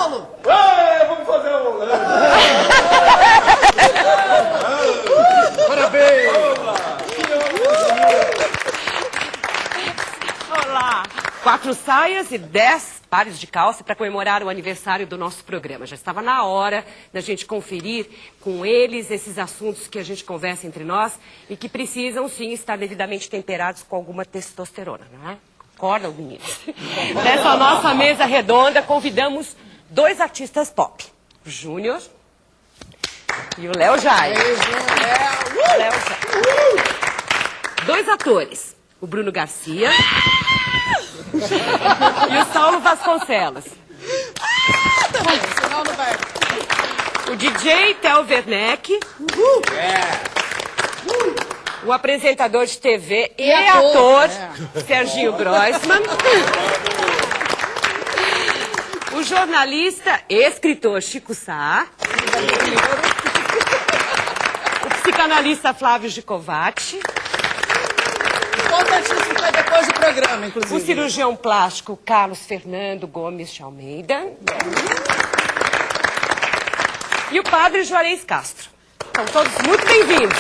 Saulo! Vamos fazer um... Parabéns! Olá! 4 saias e 10 pares de calça para comemorar o aniversário do nosso programa. Já estava na hora da gente conferir com eles esses assuntos que a gente conversa entre nós e que precisam, sim, estar devidamente temperados com alguma testosterona, não é? Concordam, meninos? Nessa nossa mesa redonda, convidamos 2 artistas pop. O Júnior e o Léo Jaime. Léo Jaime. 2 atores. O Bruno Garcia e o Saulo Vasconcelos. Senão não vai. O DJ Theo Werneck. O apresentador de TV e ator Serginho Groisman. O jornalista e escritor Chico Sá. O psicanalista Flávio Gicovati. Importantíssimo para depois do programa, inclusive. O cirurgião plástico Carlos Fernando Gomes de Almeida. E o padre Juarez Castro. São todos muito bem-vindos.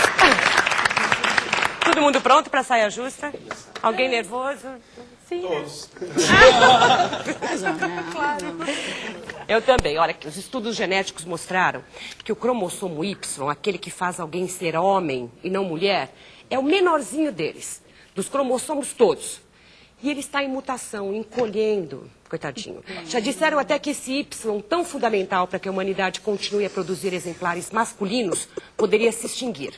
Todo mundo pronto para a saia justa? Alguém nervoso? Sim. Todos. Claro. Eu também. Olha, que os estudos genéticos mostraram que o cromossomo Y, aquele que faz alguém ser homem e não mulher, é o menorzinho deles, dos cromossomos todos. E ele está em mutação, encolhendo, coitadinho. Já disseram até que esse Y, tão fundamental para que a humanidade continue a produzir exemplares masculinos, poderia se extinguir.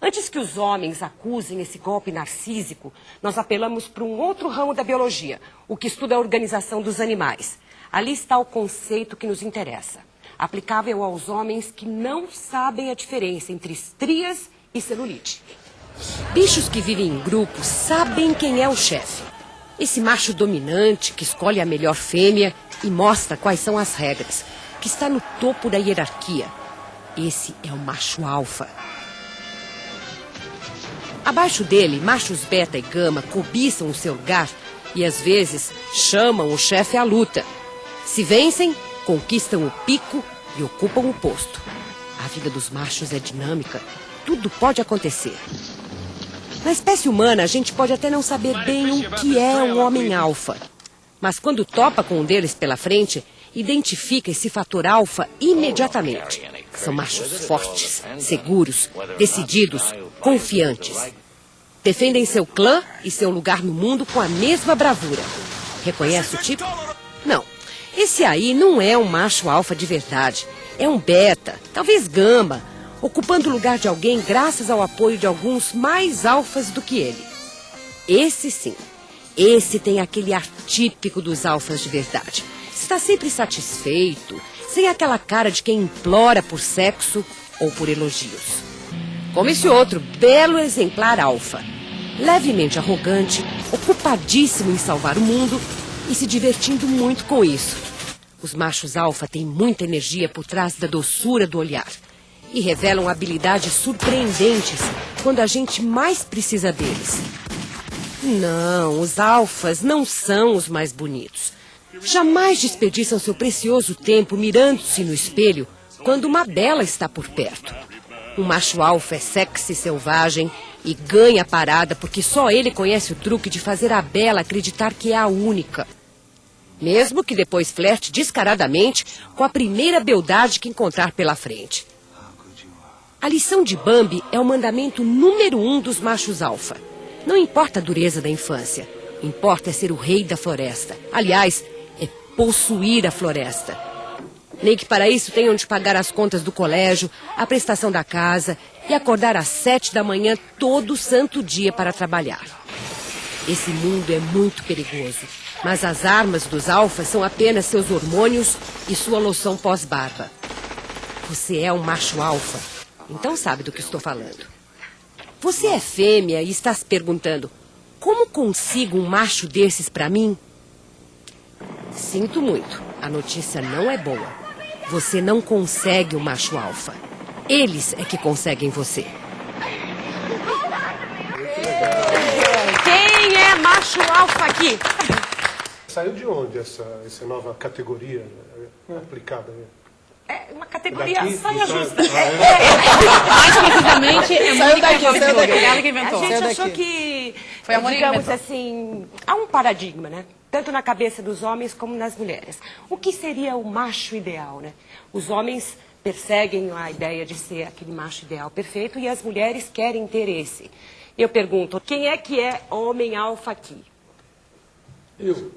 Antes que os homens acusem esse golpe narcísico, nós apelamos para um outro ramo da biologia, o que estuda a organização dos animais. Ali está o conceito que nos interessa, aplicável aos homens que não sabem a diferença entre estrias e celulite. Bichos que vivem em grupos sabem quem é o chefe. Esse macho dominante que escolhe a melhor fêmea e mostra quais são as regras, que está no topo da hierarquia. Esse é o macho alfa. Abaixo dele, machos beta e gama cobiçam o seu lugar e às vezes chamam o chefe à luta. Se vencem, conquistam o pico e ocupam o posto. A vida dos machos é dinâmica. Tudo pode acontecer. Na espécie humana, a gente pode até não saber bem o que é um homem alfa. Mas quando topa com um deles pela frente, identifica esse fator alfa imediatamente. São machos fortes, seguros, decididos, confiantes. Defendem seu clã e seu lugar no mundo com a mesma bravura. Reconhece o tipo? Não. Esse aí não é um macho alfa de verdade. É um beta, talvez gama, ocupando o lugar de alguém graças ao apoio de alguns mais alfas do que ele. Esse sim, esse tem aquele ar típico dos alfas de verdade. Está sempre satisfeito, sem aquela cara de quem implora por sexo ou por elogios. Como esse outro belo exemplar alfa, levemente arrogante, ocupadíssimo em salvar o mundo e se divertindo muito com isso. Os machos alfa têm muita energia por trás da doçura do olhar. E revelam habilidades surpreendentes quando a gente mais precisa deles. Não, os alfas não são os mais bonitos. Jamais desperdiçam seu precioso tempo mirando-se no espelho quando uma bela está por perto. Um macho alfa é sexy selvagem e ganha a parada porque só ele conhece o truque de fazer a bela acreditar que é a única. Mesmo que depois flerte descaradamente com a primeira beldade que encontrar pela frente. A lição de Bambi é o mandamento número 1 dos machos alfa. Não importa a dureza da infância. Importa é ser o rei da floresta. Aliás, é possuir a floresta. Nem que para isso tenham de pagar as contas do colégio, a prestação da casa e acordar às 7 da manhã todo santo dia para trabalhar. Esse mundo é muito perigoso. Mas as armas dos alfas são apenas seus hormônios e sua loção pós-barba. Você é um macho alfa. Então sabe do que estou falando. Você é fêmea e está se perguntando: como consigo um macho desses para mim? Sinto muito, a notícia não é boa. Você não consegue um macho alfa. Eles é que conseguem você. Quem é macho alfa aqui? Saiu de onde essa nova categoria aplicada? É uma categoria Daqui, saia do justa. Mais precisamente, é Mônica Rosenberg, ela que inventou. A gente achou que, Foi a Mônica que digamos inventou. assim, há um paradigma, né? Tanto na cabeça dos homens como nas mulheres. O que seria o macho ideal, né? Os homens perseguem a ideia de ser aquele macho ideal perfeito e as mulheres querem ter esse. Eu pergunto, quem é que é homem alfa aqui? Eu.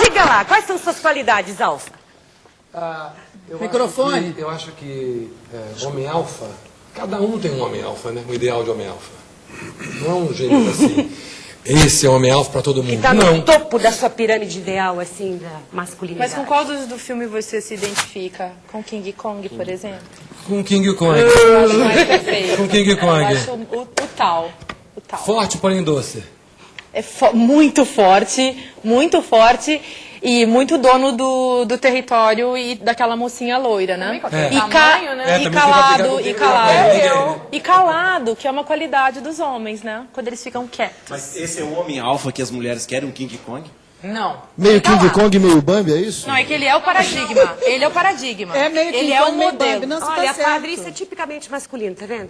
Diga lá, quais são suas qualidades alfa? Microfone. Eu acho que homem alfa, cada um tem um homem alfa, né? Um ideal de homem alfa. Não é um gênero assim. Esse é homem alfa para todo mundo. Que está Não. no topo da sua pirâmide ideal, assim, da masculinidade. Mas com qual do filme você se identifica? Com King Kong, por exemplo? Com King Kong. Eu acho mais perfeito. Com King Kong. Eu acho o tal. O tal. Forte, porém doce. É muito forte e muito dono do território e daquela mocinha loira, né? É. Tamanho, né? É, também fica aplicado. E calado, que é uma qualidade dos homens, né? Quando eles ficam quietos. Mas esse é o homem alfa que as mulheres querem, um King Kong? Não. Meio King Kong, meio Bambi, é isso? Não, é que ele é o paradigma. Ele é o paradigma. É meio ele King é o Kong, meio modelo. Bambi. Não, você Olha, tá certo. padre, isso é tipicamente masculino, tá vendo?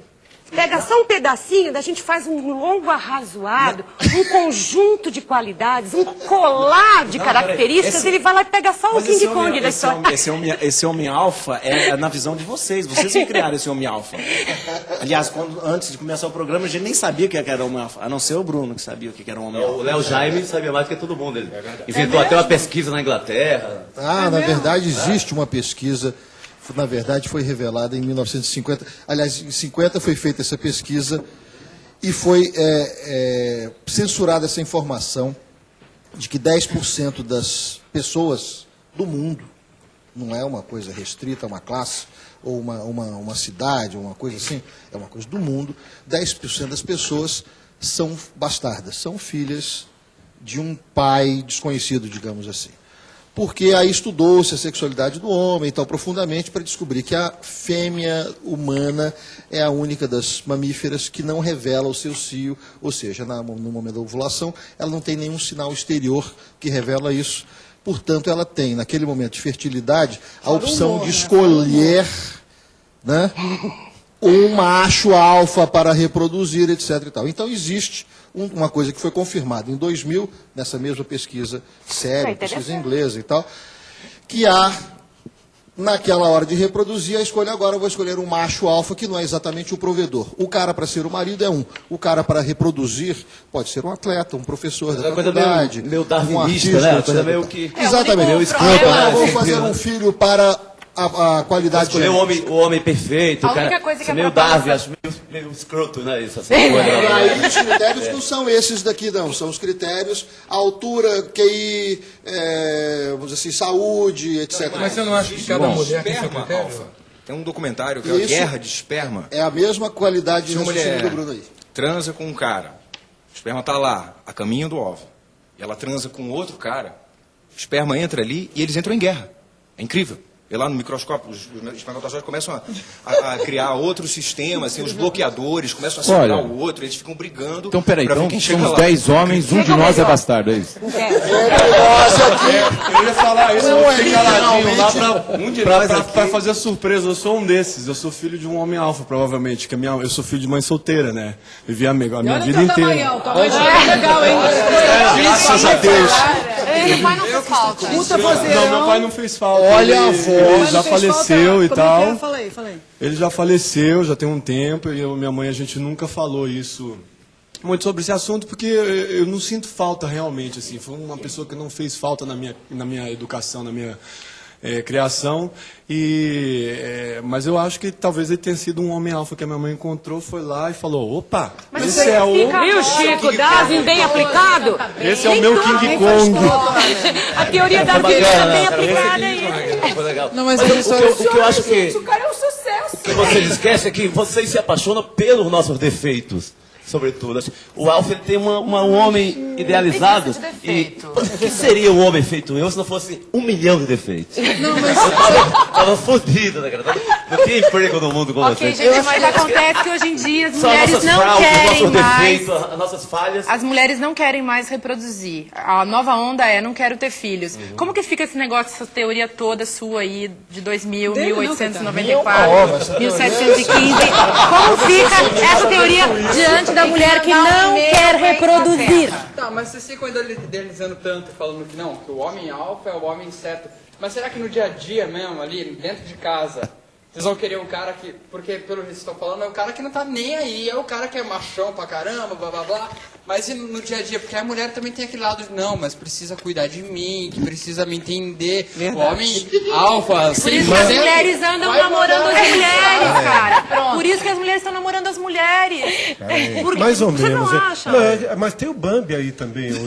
Pega só um pedacinho, da gente faz um longo arrazoado, um conjunto de qualidades, um colar de características, ele vai lá e pega só o King Kong da história. Esse homem alfa é na visão de vocês. Vocês que criaram esse homem alfa. Aliás, antes de começar o programa, a gente nem sabia o que era homem alfa. A não ser o Bruno, que sabia o que era homem alfa. O Léo Jaime sabia mais do que todo mundo. Ele inventou até uma pesquisa na Inglaterra. Na verdade, existe uma pesquisa, na verdade, foi revelada em 1950. Aliás, em 50 foi feita essa pesquisa e foi censurada essa informação de que 10% das pessoas do mundo, não é uma coisa restrita a uma classe ou uma cidade, ou uma coisa assim, é uma coisa do mundo, 10% das pessoas são bastardas, são filhas de um pai desconhecido, digamos assim. Porque aí estudou-se a sexualidade do homem e tal profundamente para descobrir que a fêmea humana é a única das mamíferas que não revela o seu cio, ou seja, no momento da ovulação, ela não tem nenhum sinal exterior que revela isso. Portanto, ela tem, naquele momento de fertilidade, a opção de escolher, né, um macho alfa para reproduzir, etc. e tal. Então, existe uma coisa que foi confirmada em 2000, nessa mesma pesquisa séria, pesquisa inglesa e tal, que há, naquela hora de reproduzir, a escolha agora, eu vou escolher um macho alfa, que não é exatamente o provedor. O cara para ser o marido é um. O cara para reproduzir pode ser um atleta, um professor da faculdade, meio um darwinista, artista, né? etc. Coisa meio que... Exatamente. Meio escroto, Eu vou né? fazer um filho para a qualidade Escolher o homem perfeito. A o cara, única coisa que é meio a proposta- Darwin, acho meio escroto, né? Isso, assim, Aí os critérios não são esses daqui, não. São os critérios, a altura, QI, vamos dizer assim, saúde, etc. Mas você não acha que cada mulher tem seu Esperma critério? alfa. Tem um documentário que é a Isso. Guerra de Esperma. É a mesma qualidade Se de uma raciocínio mulher do Bruno aí. transa com um cara, o esperma tá lá, a caminho do óvulo, e ela transa com outro cara, o esperma entra ali e eles entram em guerra. É incrível. E lá no microscópio, os espermatozoides começam a criar outros sistemas, assim, os bloqueadores começam a segurar o outro, eles ficam brigando. Então, peraí, pra ver então quem chega somos lá. 10 homens, um de nós é bastardo, é isso? Eu ia falar isso, eu fiquei caladinho lá literalmente. pra fazer surpresa. Eu sou um desses, eu sou filho de um homem alfa, provavelmente. Que eu sou filho de mãe solteira, né? Vivi a minha vida inteira. O tamanho é legal, hein? Graças a Deus. Meu pai não fez falta. Puta Não, vozeirão. meu pai não fez falta. Olha a ele, voz. ele já Mas fez faleceu falta, e como é tal. que é? Falei. Ele já faleceu, já tem um tempo, e minha mãe, a gente nunca falou isso muito sobre esse assunto, porque eu não sinto falta realmente, assim. Foi uma pessoa que não fez falta na minha educação, na minha criação, mas eu acho que talvez ele tenha sido um homem alfa que a minha mãe encontrou, foi lá e falou, opa, esse é o... Viu, Chico? Darwin bem aplicado? Esse é o meu King Kong. A teoria da vida está bem aplicada aí. Foi legal. Não, mas o, a história- que eu acho que... O cara é um sucesso. O que vocês esquecem é que vocês se apaixonam pelos nossos defeitos, sobretudo. O Alfa ele tem um homem idealizado. Não existe defeito. O que seria um homem feito eu se não fosse 1 milhão de defeitos? Não, mas Tava fodido, né, cara? Não tinha emprego no mundo como Ok, vocês. gente, mas acontece que hoje em dia as São mulheres nossas não fraudes, querem nossos mais. defeitos, as nossas falhas. As mulheres não querem mais reproduzir. A nova onda é não quero ter filhos. Como que fica esse negócio, essa teoria toda sua aí de 2000, Dele não, 1894, 1715? Como fica essa teoria diante da mulher que não quer reproduzir? Tá, mas vocês ficam idealizando tanto, falando que não, que o homem alfa é o homem certo. Mas será que no dia a dia mesmo, ali, dentro de casa, vocês vão querer um cara que, porque pelo que vocês estão falando, é o cara que não tá nem aí, é o cara que é machão pra caramba, blá blá blá. Mas e no dia a dia? Porque a mulher também tem aquele lado de, não, mas precisa cuidar de mim, que precisa me entender. Verdade. O homem alfa, Por isso que as mulheres andam namorando as mulheres, cara. Por isso que as mulheres estão namorando as mulheres. Porque Mais ou você menos. não acha? Não, mas tem o Bambi aí também. O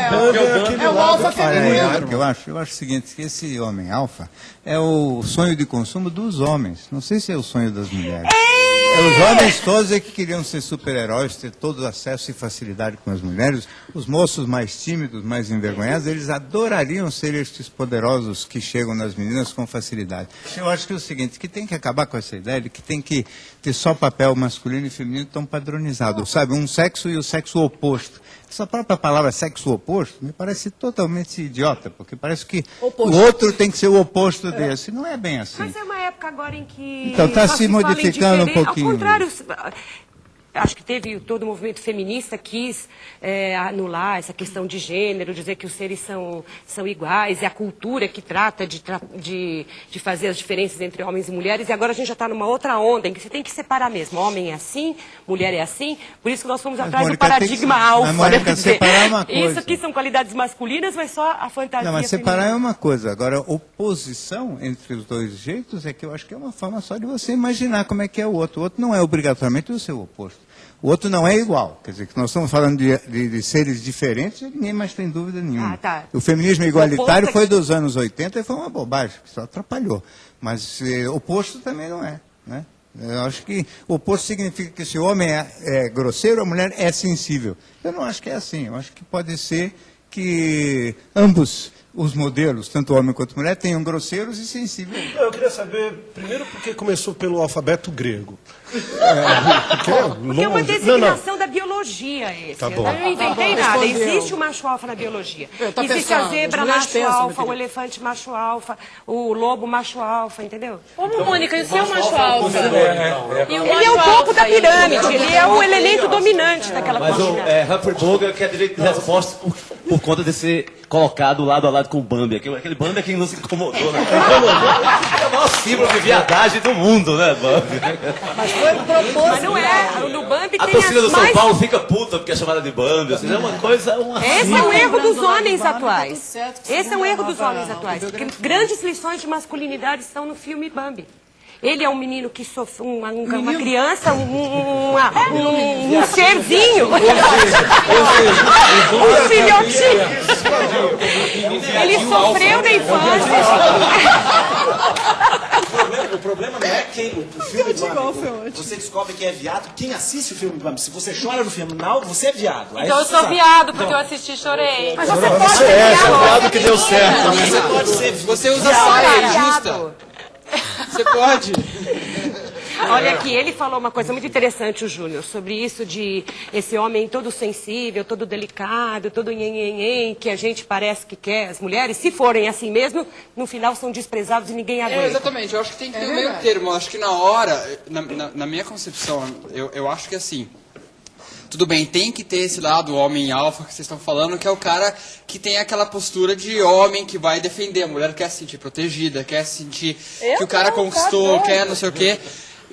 Bambi é aquele lado. Olha, eu acho o seguinte, que esse homem alfa é o sonho de consumo dos homens. Não sei se é o sonho das mulheres. Os homens todos é que queriam ser super-heróis, ter todo acesso e facilidade com as mulheres. Os moços mais tímidos, mais envergonhados, eles adorariam ser estes poderosos que chegam nas meninas com facilidade. Eu acho que é o seguinte, que tem que acabar com essa ideia de que tem que ter só papel masculino e feminino tão padronizado, sabe? Um sexo e o sexo oposto. Essa própria palavra sexo oposto me parece totalmente idiota, porque parece que o outro tem que ser o oposto desse. Não é bem assim. Mas é uma época agora em que... Então está só se fala em modificando um diferen- pouquinho. Ao contrário, acho que teve todo o movimento feminista quis anular essa questão de gênero, dizer que os seres são iguais, e a cultura que trata de fazer as diferenças entre homens e mulheres, e agora a gente já está numa outra onda, em que você tem que separar mesmo. Homem é assim, mulher é assim, por isso que nós fomos atrás do Mônica, paradigma tem que- alfa. mas, Mônica, Quer dizer, separar uma coisa. isso aqui são qualidades masculinas, mas só a fantasia Não, mas separar feminina. é uma coisa. Agora, oposição entre os dois jeitos é que eu acho que é uma forma só de você imaginar como é que é o outro. O outro não é obrigatoriamente o seu oposto. O outro não é igual. Quer dizer, que nós estamos falando de seres diferentes e ninguém mais tem dúvida nenhuma. Ah, tá. O feminismo igualitário oposto é foi dos anos 80 e foi uma bobagem, que só atrapalhou. Mas oposto também não é, né? Eu acho que o oposto significa que se o homem é grosseiro, a mulher é sensível. Eu não acho que é assim. Eu acho que pode ser que ambos os modelos, tanto homem quanto mulher, tenham grosseiros e sensíveis. Eu queria saber, primeiro, porque começou pelo alfabeto grego. Porque é uma designação da biologia esse. Tá bom. Eu não inventei nada. Existe o macho alfa na biologia. tô Existe a pensando, zebra as mulheres macho pensam, meu alfa, o querido. elefante macho alfa, o lobo macho alfa, entendeu? Ô, Mônica, e o seu macho alfa? E o Ele é o macho topo da alfa aí? pirâmide, ele é o elemento dominante daquela Mas o pirâmide. Humphrey Bogart quer direito de resposta por conta de ser colocado lado a lado com o Bambi. Aquele Bambi é quem nos incomodou, né? É o maior símbolo de viadagem do mundo, né, Bambi? Mas não é. No Bambi A tem torcida do as São mais... Paulo fica puta porque é chamada de Bambi. Ou seja, é uma coisa... Esse é o erro dos homens atuais. Esse é o erro dos homens atuais. Porque grandes lições de masculinidade estão no filme Bambi. Ele é um menino que sofre, uma criança, um serzinho. Um filhotinho. Ele sofreu na infância. O problema não é quem o filme Bambi. Você descobre que é viado. Quem assiste o filme Bambi? Se você chora no final, você é viado. Aí Então eu você sou sabe. viado, porque eu assisti e chorei. Mas você pode ser viado que deu certo. Você pode ser Você usa saia justa. Você pode. Olha aqui, ele falou uma coisa muito interessante, o Júnior, sobre isso de esse homem todo sensível, todo delicado, todo nhenhenhen, que a gente parece que quer. As mulheres, se forem assim mesmo, no final são desprezados e ninguém aguenta. Exatamente, eu acho que tem que ter um meio termo. Eu acho que na hora, na minha concepção, eu acho que assim, tudo bem, tem que ter esse lado homem alfa que vocês estão falando, que é o cara que tem aquela postura de homem que vai defender. A mulher quer se sentir protegida, quer se sentir que o cara conquistou, quer não sei o quê.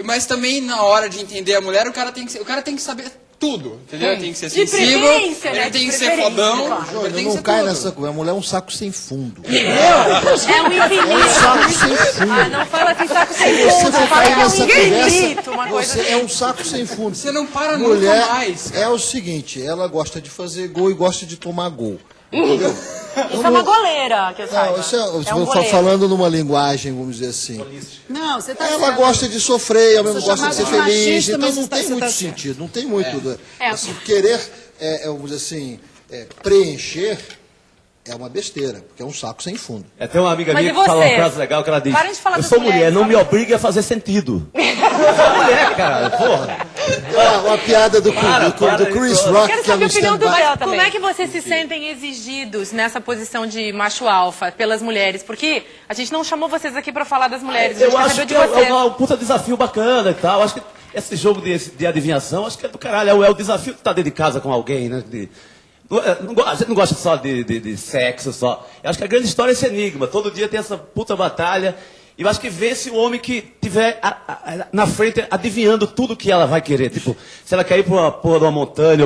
Mas também na hora de entender a mulher, o cara tem que saber tudo, entendeu? Ele tem que ser sensível, preferência, né? ele tem De que ser preferência, fodão, claro. ele tem que Não ser cai tudo. nessa coisa. A mulher é um saco sem fundo. É um infinito. Saco sem fundo. Ah, não fala assim, saco sem Se você fundo. for Fala cair que é um nessa infinito, conversa, uma coisa você é um saco sem fundo. Você não para Mulher nunca mais. é o seguinte, ela gosta de fazer gol e gosta de tomar gol. Entendeu? Isso é uma goleira, que eu saiba. Não, isso um se goleiro. for falando numa linguagem, vamos dizer assim. Não, você tá Ela certo. gosta de sofrer, ela mesmo Sou gosta de ser chamada de feliz, machista, então mas não você tem tá muito certo. sentido, não tem muito. É. Assim, querer, vamos dizer assim, preencher é uma besteira, porque é um saco sem fundo. Tem uma amiga Mas minha e que fala uma você? frase legal que ela diz: Para de falar eu das sou mulher, mulheres, não me fala- obrigue a fazer sentido. Eu sou mulher, cara, porra. Uma piada do Chris Rock, Quero que é saber a no opinião do stand-by. Léo também. Como é que vocês se sentem exigidos nessa posição de macho alfa pelas mulheres? Porque a gente não chamou vocês aqui pra falar das mulheres, a gente Eu quer acho saber que de vocês. é um puta desafio bacana e tal. Acho que esse jogo de adivinhação, acho que é do caralho. É o desafio de estar dentro de casa com alguém, né? A gente não gosta só de sexo, só. Eu acho que a grande história é esse enigma. Todo dia tem essa puta batalha. E eu acho que vence o homem que tiver na frente adivinhando tudo que ela vai querer. Tipo, se ela quer ir pra uma porra de uma montanha,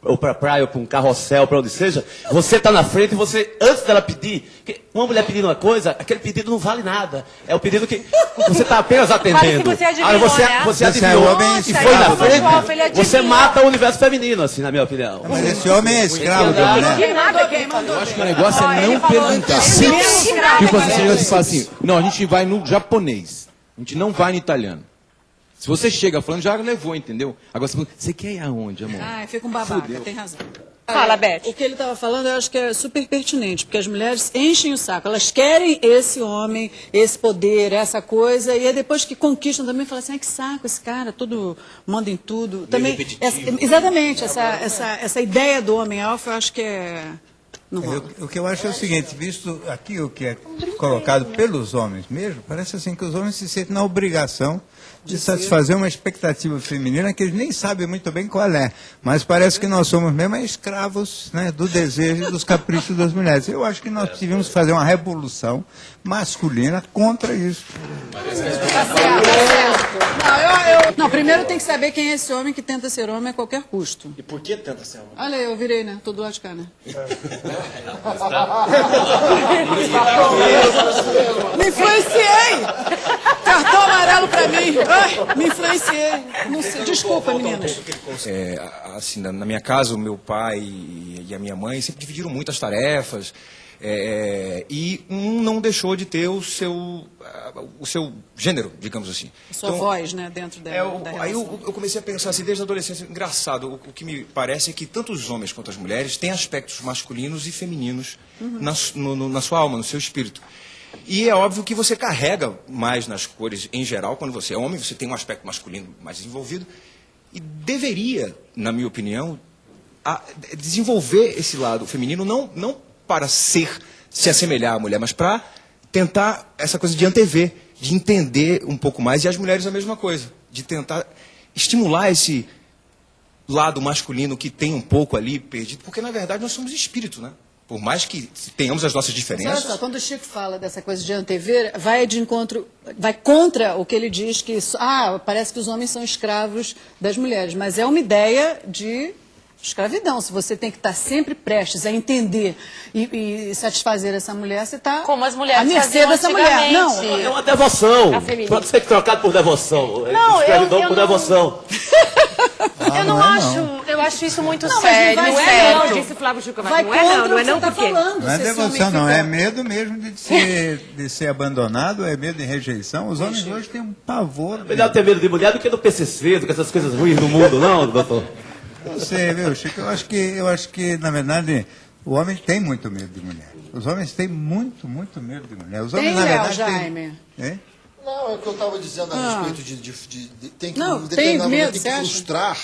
ou pra praia, ou pra um carrossel, pra onde seja, você tá na frente e você, antes dela pedir, uma mulher pedindo uma coisa, aquele pedido não vale nada. É o pedido que você tá apenas atendendo. Vale se você adivinhou, você, né? você Esse é adivinhou homem e escravo, foi na né? frente, Ele adivinhou. você mata o universo feminino, assim, na minha opinião. Mas esse homem é escravo da mulher. Eu acho que o negócio é não perguntar. Tipo assim, você fala assim, não, a gente vai no japonês, a gente não vai no italiano. Se você chega falando, já levou, entendeu? Agora você fala, você quer ir aonde, amor? Fica um babaca, tem razão. Fala, Beth. O que ele estava falando, eu acho que é super pertinente, porque as mulheres enchem o saco. Elas querem esse homem, esse poder, essa coisa, e aí depois que conquistam também falam assim, ai, que saco esse cara, tudo manda em tudo. Também, exatamente, essa ideia do homem alfa, eu acho que é... Não rola. O que eu acho é o seguinte, visto aqui o que é colocado pelos homens mesmo, parece assim que os homens se sentem na obrigação de satisfazer uma expectativa feminina que eles nem sabem muito bem qual é. Mas parece que nós somos mesmo escravos, né, do desejo e dos caprichos das mulheres. Eu acho que nós devíamos fazer uma revolução masculina contra isso. Não, primeiro tem que saber quem é esse homem que tenta ser homem a qualquer custo. E por que tanta ser homem? Olha aí, eu virei, né? Tô do lado de cá, né? Me influenciei! Cartão amarelo pra mim! Ai, me influenciei! Não sei, desculpa, meninas. Assim, na minha casa, o meu pai e a minha mãe sempre dividiram muito as tarefas. E um não deixou de ter o seu gênero, digamos assim. A sua voz, né, dentro da relação. Aí eu comecei a pensar assim, desde a adolescência, engraçado, o que me parece é que tanto os homens quanto as mulheres têm aspectos masculinos e femininos na sua alma, no seu espírito. E é óbvio que você carrega mais nas cores em geral, quando você é homem, você tem um aspecto masculino mais desenvolvido, e deveria, na minha opinião, desenvolver esse lado feminino, não para se assemelhar à mulher, mas para tentar essa coisa de antever, de entender um pouco mais, e as mulheres a mesma coisa, de tentar estimular esse lado masculino que tem um pouco ali perdido, porque na verdade nós somos espírito, né? Por mais que tenhamos as nossas Mas diferenças... olha só, quando o Chico fala dessa coisa de antever, vai contra o que ele diz que, parece que os homens são escravos das mulheres, mas é uma ideia de escravidão. Se você tem que estar sempre prestes a entender e satisfazer essa mulher, você está à mercê dessa mulher. Não, é uma devoção. Pode ser trocado por devoção. Não, escravidão eu por não- devoção. Eu não acho, eu acho isso muito sério, Não é certo. não, disse Flávio Chico. vai Não é não, contra não o é que não você está por quê? falando. Não é se esse devoção, homem não. fica- É medo mesmo de ser abandonado, é medo de rejeição. Os homens hoje têm um pavor. Melhor ter medo de mulher do que do PCC, do que essas coisas ruins do mundo, não, doutor? Não sei, viu, Chico? Eu acho que, na verdade, o homem tem muito medo de mulher. Os homens têm muito, muito medo de mulher. Os homens, Tem, na Léo, verdade, Jaime? Hein? Não, é o que eu estava dizendo a respeito tem que, Não, em tem determinado medo, momento, tem você que acha? frustrar.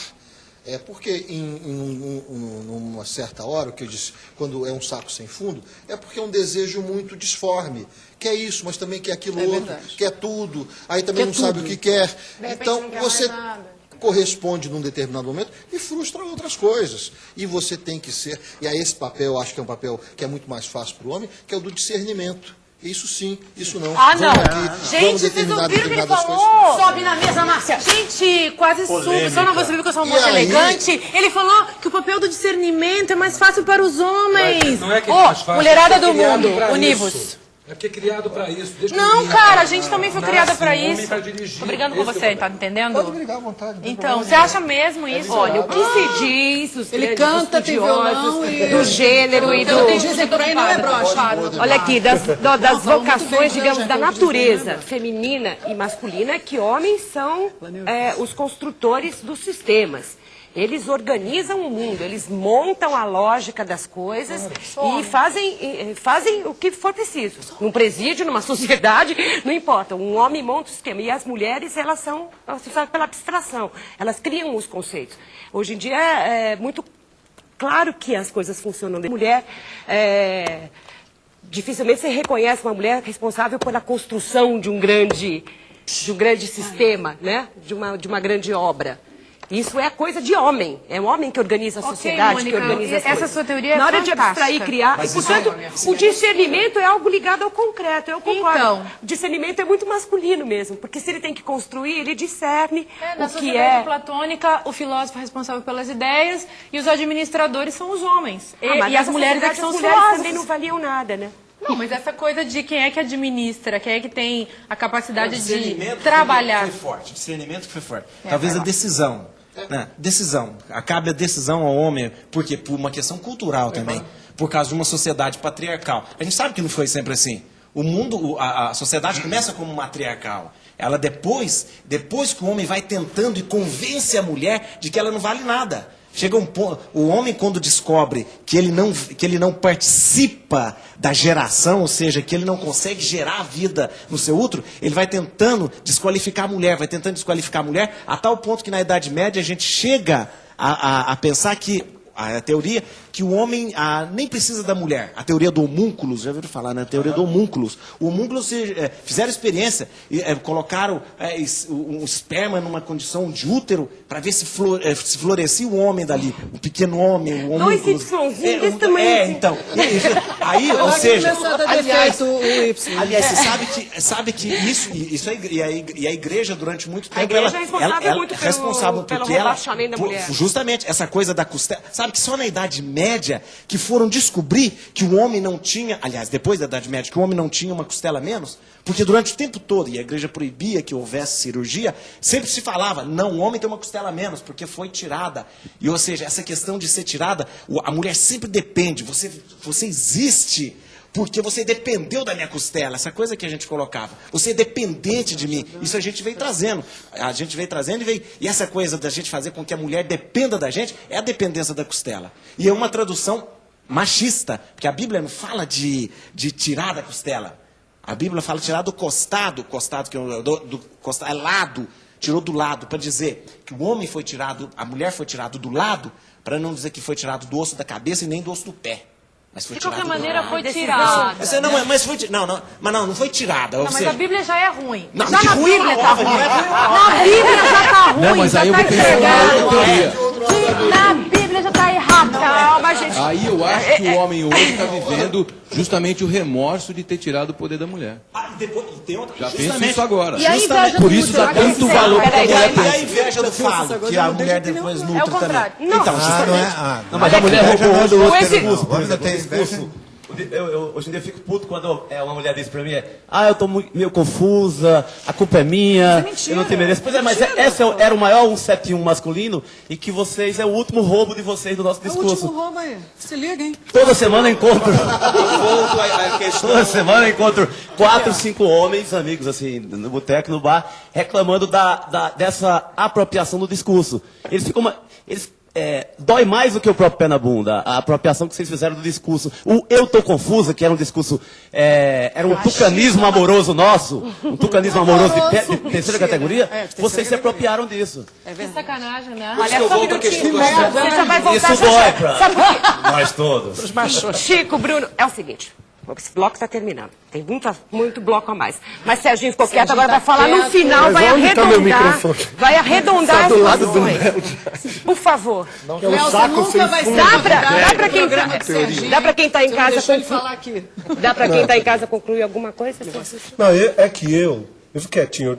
Porque numa certa hora, o que eu disse, quando é um saco sem fundo, é porque é um desejo muito disforme. Quer isso, mas também quer aquilo outro, verdade. quer tudo, aí também Quer não sabe o tudo. que quer. De repente Então, não quer você mais nada. corresponde num determinado momento e frustra outras coisas. E você tem que ser... E aí esse papel, eu acho que é um papel que é muito mais fácil para o homem, que é o do discernimento. Isso sim, isso não. Ah, não. Vamos aqui, Gente, vamos vocês determinar ouviram o que ele determinadas falou? coisas. Sobe na mesa, Márcia. Gente, quase subo. Só não você viu que eu sou uma moça E aí? elegante. Ele falou que o papel do discernimento é mais fácil para os homens. Não é que é mais fácil, mulherada é do criado mundo, pra univos. isso. É porque é criado pra isso. desde Não, menino. cara, a gente também foi Nasce criada pra homem isso. pra dirigir. Tô brigando com Esse é o você, papel. tá entendendo? Pode brigar à vontade. não tem Então, problema você acha mesmo isso? Olha, o que se diz, os Ele grandes canta, tem violão estudiosos e... do gênero e Pelo que do... dizem por aí, não é broche. Olha aqui, das falou muito bem, vocações, digamos, já da acabou de natureza dizer, feminina e masculina, que homens são os construtores dos sistemas. Eles organizam o mundo, eles montam a lógica das coisas e fazem o que for preciso. Num presídio, numa sociedade, não importa. Um homem monta o esquema. E as mulheres, elas são pela abstração. Elas criam os conceitos. Hoje em dia é muito claro que as coisas funcionam. Mulher, dificilmente você reconhece uma mulher responsável pela construção de um grande sistema, né? De uma grande obra. Isso é coisa de homem. É o homem que organiza a sociedade, Mônica, que organiza as coisas. essa sua teoria é Na hora de fantástica. abstrair e criar. Mas E, portanto, o discernimento é algo ligado ao concreto. Eu concordo. Então. O discernimento é muito masculino mesmo. Porque se ele tem que construir, ele discerne Na o que sociedade é. platônica, o filósofo é responsável pelas ideias e os administradores são os homens. Mas E as nessa mulheres é que sociedade, são as os mulheres filósofos. também não valiam nada, né? Não, mas essa coisa de quem é que administra, quem é que tem a capacidade de Discernimento trabalhar. Foi forte. Discernimento que foi forte. Talvez a decisão. Né? Decisão. Cabe a decisão ao homem, por quê? Por uma questão cultural também. Por causa de uma sociedade patriarcal. A gente sabe que não foi sempre assim. O mundo, a sociedade começa como matriarcal. Ela depois que o homem vai tentando e convence a mulher de que ela não vale nada. Chega um ponto, o homem quando descobre que ele não participa da geração, ou seja, que ele não consegue gerar a vida no seu útero, ele vai tentando desqualificar a mulher, a tal ponto que na Idade Média a gente chega a pensar que a teoria que o homem nem precisa da mulher. A teoria do homúnculos, já ouviram falar, né? A teoria do homúnculos. O homúnculos fizeram experiência, colocaram um esperma numa condição de útero para ver se florescia o homem dali. O pequeno homem, o homúnculos. Dois Y desse tamanho. Então. Aí, ou seja... Aliás, você sabe que isso e a igreja durante muito tempo... A igreja é responsável muito pelo rebaixamento da mulher. Justamente, essa coisa da costela... Sabe que só na Idade Média que foram descobrir que o homem não tinha... Aliás, depois da Idade Média, que o homem não tinha uma costela a menos, porque durante o tempo todo, e a igreja proibia que houvesse cirurgia, sempre se falava, não, o homem tem uma costela a menos, porque foi tirada. E, ou seja, essa questão de ser tirada, a mulher sempre depende, você existe... porque você dependeu da minha costela, essa coisa que a gente colocava. Você é dependente de mim. Isso a gente veio trazendo. E essa coisa da gente fazer com que a mulher dependa da gente é a dependência da costela. E é uma tradução machista, porque a Bíblia não fala de tirar da costela. A Bíblia fala de tirar do costado que é lado, tirou do lado, para dizer que o homem foi tirado, a mulher foi tirado do lado, para não dizer que foi tirado do osso da cabeça e nem do osso do pé. Mas foi De qualquer tirado maneira, foi tirada. Não foi tirada. Não, mas a Bíblia já é ruim. Não, Já de na ruim Bíblia não, tá não ruim. é ruim. Na Bíblia já tá ruim. Não, mas aí eu vou pensar uma outra teoria. Na Bíblia já tá errado. Calma, gente. Aí eu acho que o homem hoje está vivendo justamente o remorso de ter tirado o poder da mulher. Já penso isso agora. E a inveja Por do isso dá mútuo? tanto valor para a mulher E a pensa. inveja do falo, que a mulher depois nutre É o também. contrário. Então, justamente. Não, mas a mulher roubou hoje o outro. Agora ainda tem inveja. Hoje em dia eu fico puto quando uma mulher diz pra mim, eu tô meio confusa, a culpa é minha, mentira, eu não te mereço. Pois é, mas esse era o maior 171 masculino e que vocês, é o último roubo de vocês do nosso É o discurso. último roubo aí. Se liga, hein? Toda semana eu encontro. Toda semana eu encontro 4, 5 homens, amigos, assim, no boteco, no bar, reclamando dessa apropriação do discurso. Eles ficam. Dói mais do que o próprio pé na bunda, a apropriação que vocês fizeram do discurso. O eu tô confusa, que era um discurso, era um tucanismo amoroso nosso, um tucanismo amoroso de terceira categoria, vocês se apropriaram disso. Que sacanagem, né? Olha só um minutinho. Você já vai voltar Isso já dói já. pra Sabe por quê? nós todos. Chico, Bruno, é o seguinte. Esse bloco está terminando. Tem muito bloco a mais. Mas Serginho ficou quieto, agora vai falar no final, vai arredondar as posições. Por favor. Nelson nunca vai ser Dá para quem está em casa Deixa ele falar aqui. Dá para quem está em casa concluir alguma coisa? Não, é que eu fico quietinho,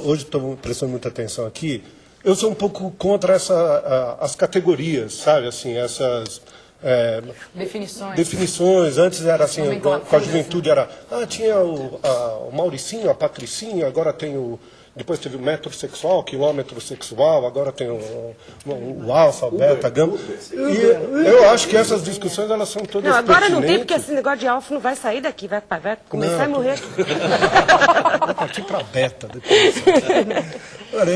hoje estou prestando muita atenção aqui. Eu sou um pouco contra as categorias, sabe? Assim, essas definições. Antes era assim, com a juventude era... tinha o Mauricinho, a Patricinha, agora tem depois teve o metrosexual, quilômetro sexual, agora tem o alfa, o beta, gama. E eu acho que essas discussões elas são todas Não, agora não tem, pertinentes. porque esse negócio de alfa não vai sair daqui, vai começar a morrer. Vou partir para beta depois. Olha,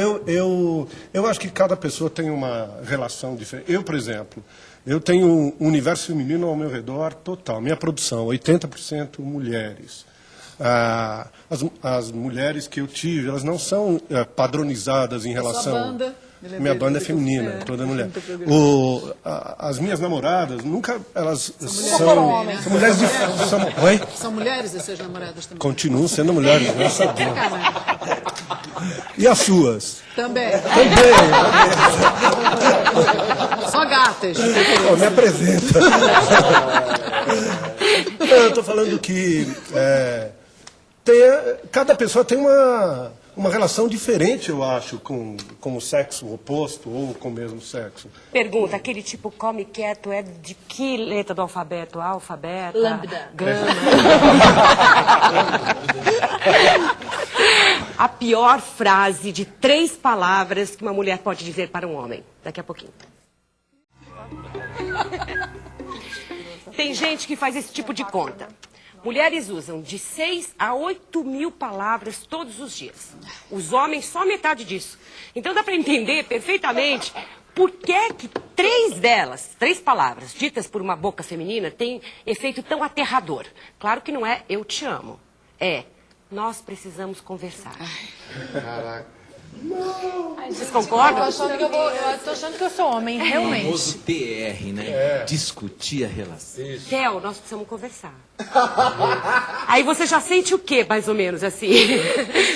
eu acho que cada pessoa tem uma relação diferente. Eu, por exemplo, eu tenho um universo feminino ao meu redor total. Minha produção, 80% mulheres. As mulheres que eu tive, elas não são padronizadas em relação... Sua banda? Minha banda é feminina, toda mulher. As minhas namoradas, nunca elas são mulheres de... Oi? São mulheres as suas namoradas também? Continuam sendo mulheres, graças a Deus. E as suas? Também. Também. Só gatas. Oh, me apresenta. Eu estou falando que cada pessoa tem uma relação diferente, eu acho, com o sexo oposto ou com o mesmo sexo. Pergunta, aquele tipo come quieto é de que letra do alfabeto? Alfa, beta, Lambda. gama? A pior frase de 3 palavras que uma mulher pode dizer para um homem. Daqui a pouquinho. Tem gente que faz esse tipo de conta. Mulheres usam de 6 a 8 mil palavras todos os dias. Os homens, só metade disso. Então dá para entender perfeitamente por que 3 palavras ditas por uma boca feminina têm efeito tão aterrador. Claro que não é eu te amo. É nós precisamos conversar. Caraca. Vocês concordam? Eu tô achando que eu sou homem, O realmente. famoso TR, né? Discutir a relação. Theo, nós precisamos conversar. Aí você já sente o quê, mais ou menos, assim?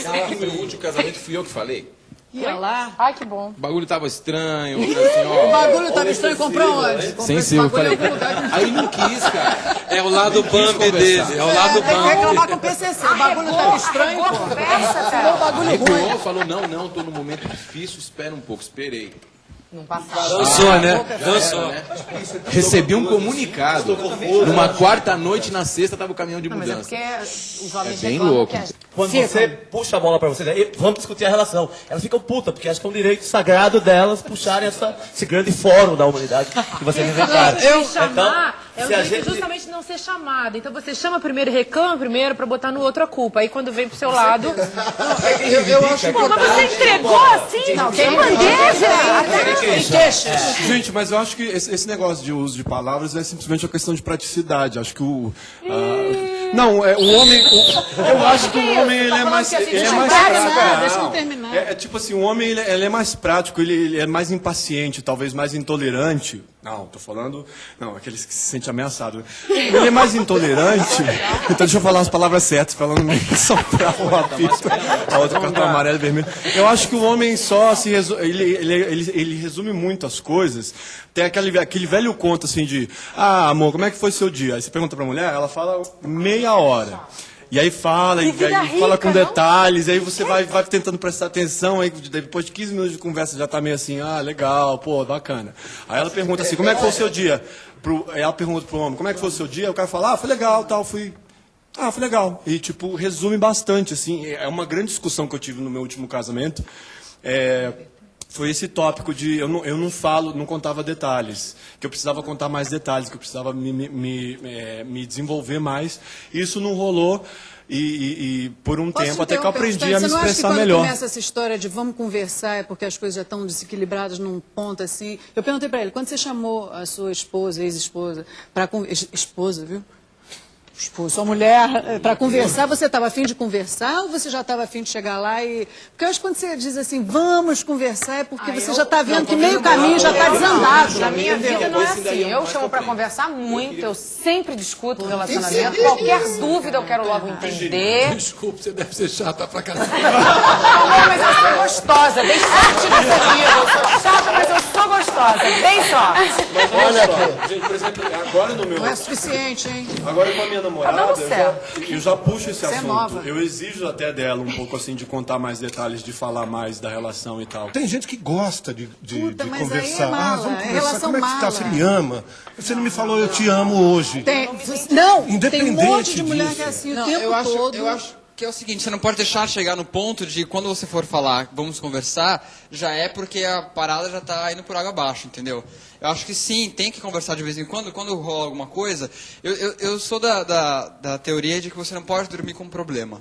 Sabe que no último casamento fui eu que falei? Ia lá. Ai, que bom. O bagulho tava estranho. Eu falei assim, ó, O bagulho estava estranho, comprou onde? Comprou sem esse ser, eu bagulho em falei. algum lugar. Aí não quis, cara. É o lado bump dele, é o lado Tem que bump. reclamar com o PCC. O bagulho estava estranho, pô. Tirou o bagulho ruim. Recuou, falou, não, tô num momento difícil, espera um pouco, esperei. Não passava. Dançou, né? Dançou. Recebi um comunicado. Numa quarta noite, na sexta, tava o caminhão de Não, mas é mudança. porque os homens bem reclamam louco. que a gente- Quando você puxa a bola pra vocês, aí, vamos discutir a relação. Elas ficam putas, porque acham que é um direito sagrado delas puxarem esse grande fórum da humanidade que vocês inventaram. Chamar é o se a direito gente- justamente de não ser chamado. Então você chama primeiro e reclama primeiro pra botar no outro a culpa. Aí quando vem pro seu lado... Eu acho Pô, mas você entregou assim? Não, Sem quem bandeja? Gente, mas eu acho que esse negócio de uso de palavras é simplesmente uma questão de praticidade. Acho que o homem... eu acho que o homem ele é mais... Ele é mais prático. Deixa eu terminar. É tipo assim, o homem ele é mais prático, ele é mais impaciente, talvez mais intolerante. Não, tô falando... Não, aqueles que se sentem ameaçados. Ele é mais intolerante. Então deixa eu falar as palavras certas, pra ela não soprar uma pista. A outra cartão amarelo e vermelho. Eu acho que o homem só se ele resume muito as coisas. Tem aquele velho conto assim de... Ah, amor, como é que foi seu dia? Aí você pergunta pra mulher, ela fala meia hora. E aí fala, e aí fala com detalhes, aí você vai tentando prestar atenção, aí depois de 15 minutos de conversa já tá meio assim, ah, legal, pô, bacana. Aí ela pergunta assim, como é que foi o seu dia? Aí ela pergunta pro homem, como é que foi o seu dia? Aí o cara fala, ah, foi legal, tal, foi legal. E, tipo, resume bastante, assim, é uma grande discussão que eu tive no meu último casamento, foi esse tópico de eu não contava detalhes, que eu precisava contar mais detalhes, que eu precisava me desenvolver mais. Isso não rolou e por um tempo até que eu aprendi a me Você não acha que expressar quando melhor. começa essa história de vamos conversar é porque as coisas já estão desequilibradas num ponto assim? Eu perguntei para ele, quando você chamou a sua esposa, ex-esposa, esposa, viu? Sua mulher, para conversar, você estava afim de conversar ou você já estava afim de chegar lá e... Porque eu acho que quando você diz assim, vamos conversar, é porque você já está vendo que meio caminho já está desandado. Na minha vida não é assim. Eu chamo pra conversar muito, eu sempre discuto o relacionamento. Qualquer dúvida eu quero logo entender. Desculpa, você deve ser chata pra caralho. Não, mas eu sou gostosa, bem sorte nessa vida. Eu sou chata, mas eu sou gostosa, bem sorte. Olha aqui. Gente, por exemplo, agora no meu... Não é suficiente, hein? Agora com a minha namorada, dando certo. eu já puxo esse Você é assunto. nova. Eu exijo até dela um pouco assim de contar mais detalhes, de falar mais da relação e tal. Tem gente que gosta de Puta, mas aí conversar. é mala, Vamos é conversar. relação Como é que você mala. tá? Você me ama? Você não me falou eu te amo hoje. Tem um monte de mulher que é assim o tempo todo. Eu acho Que é o seguinte, você não pode deixar chegar no ponto de quando você for falar, vamos conversar, já é porque a parada já tá indo por água abaixo, entendeu? Eu acho que sim, tem que conversar de vez em quando rola alguma coisa. Eu sou da teoria de que você não pode dormir com um problema.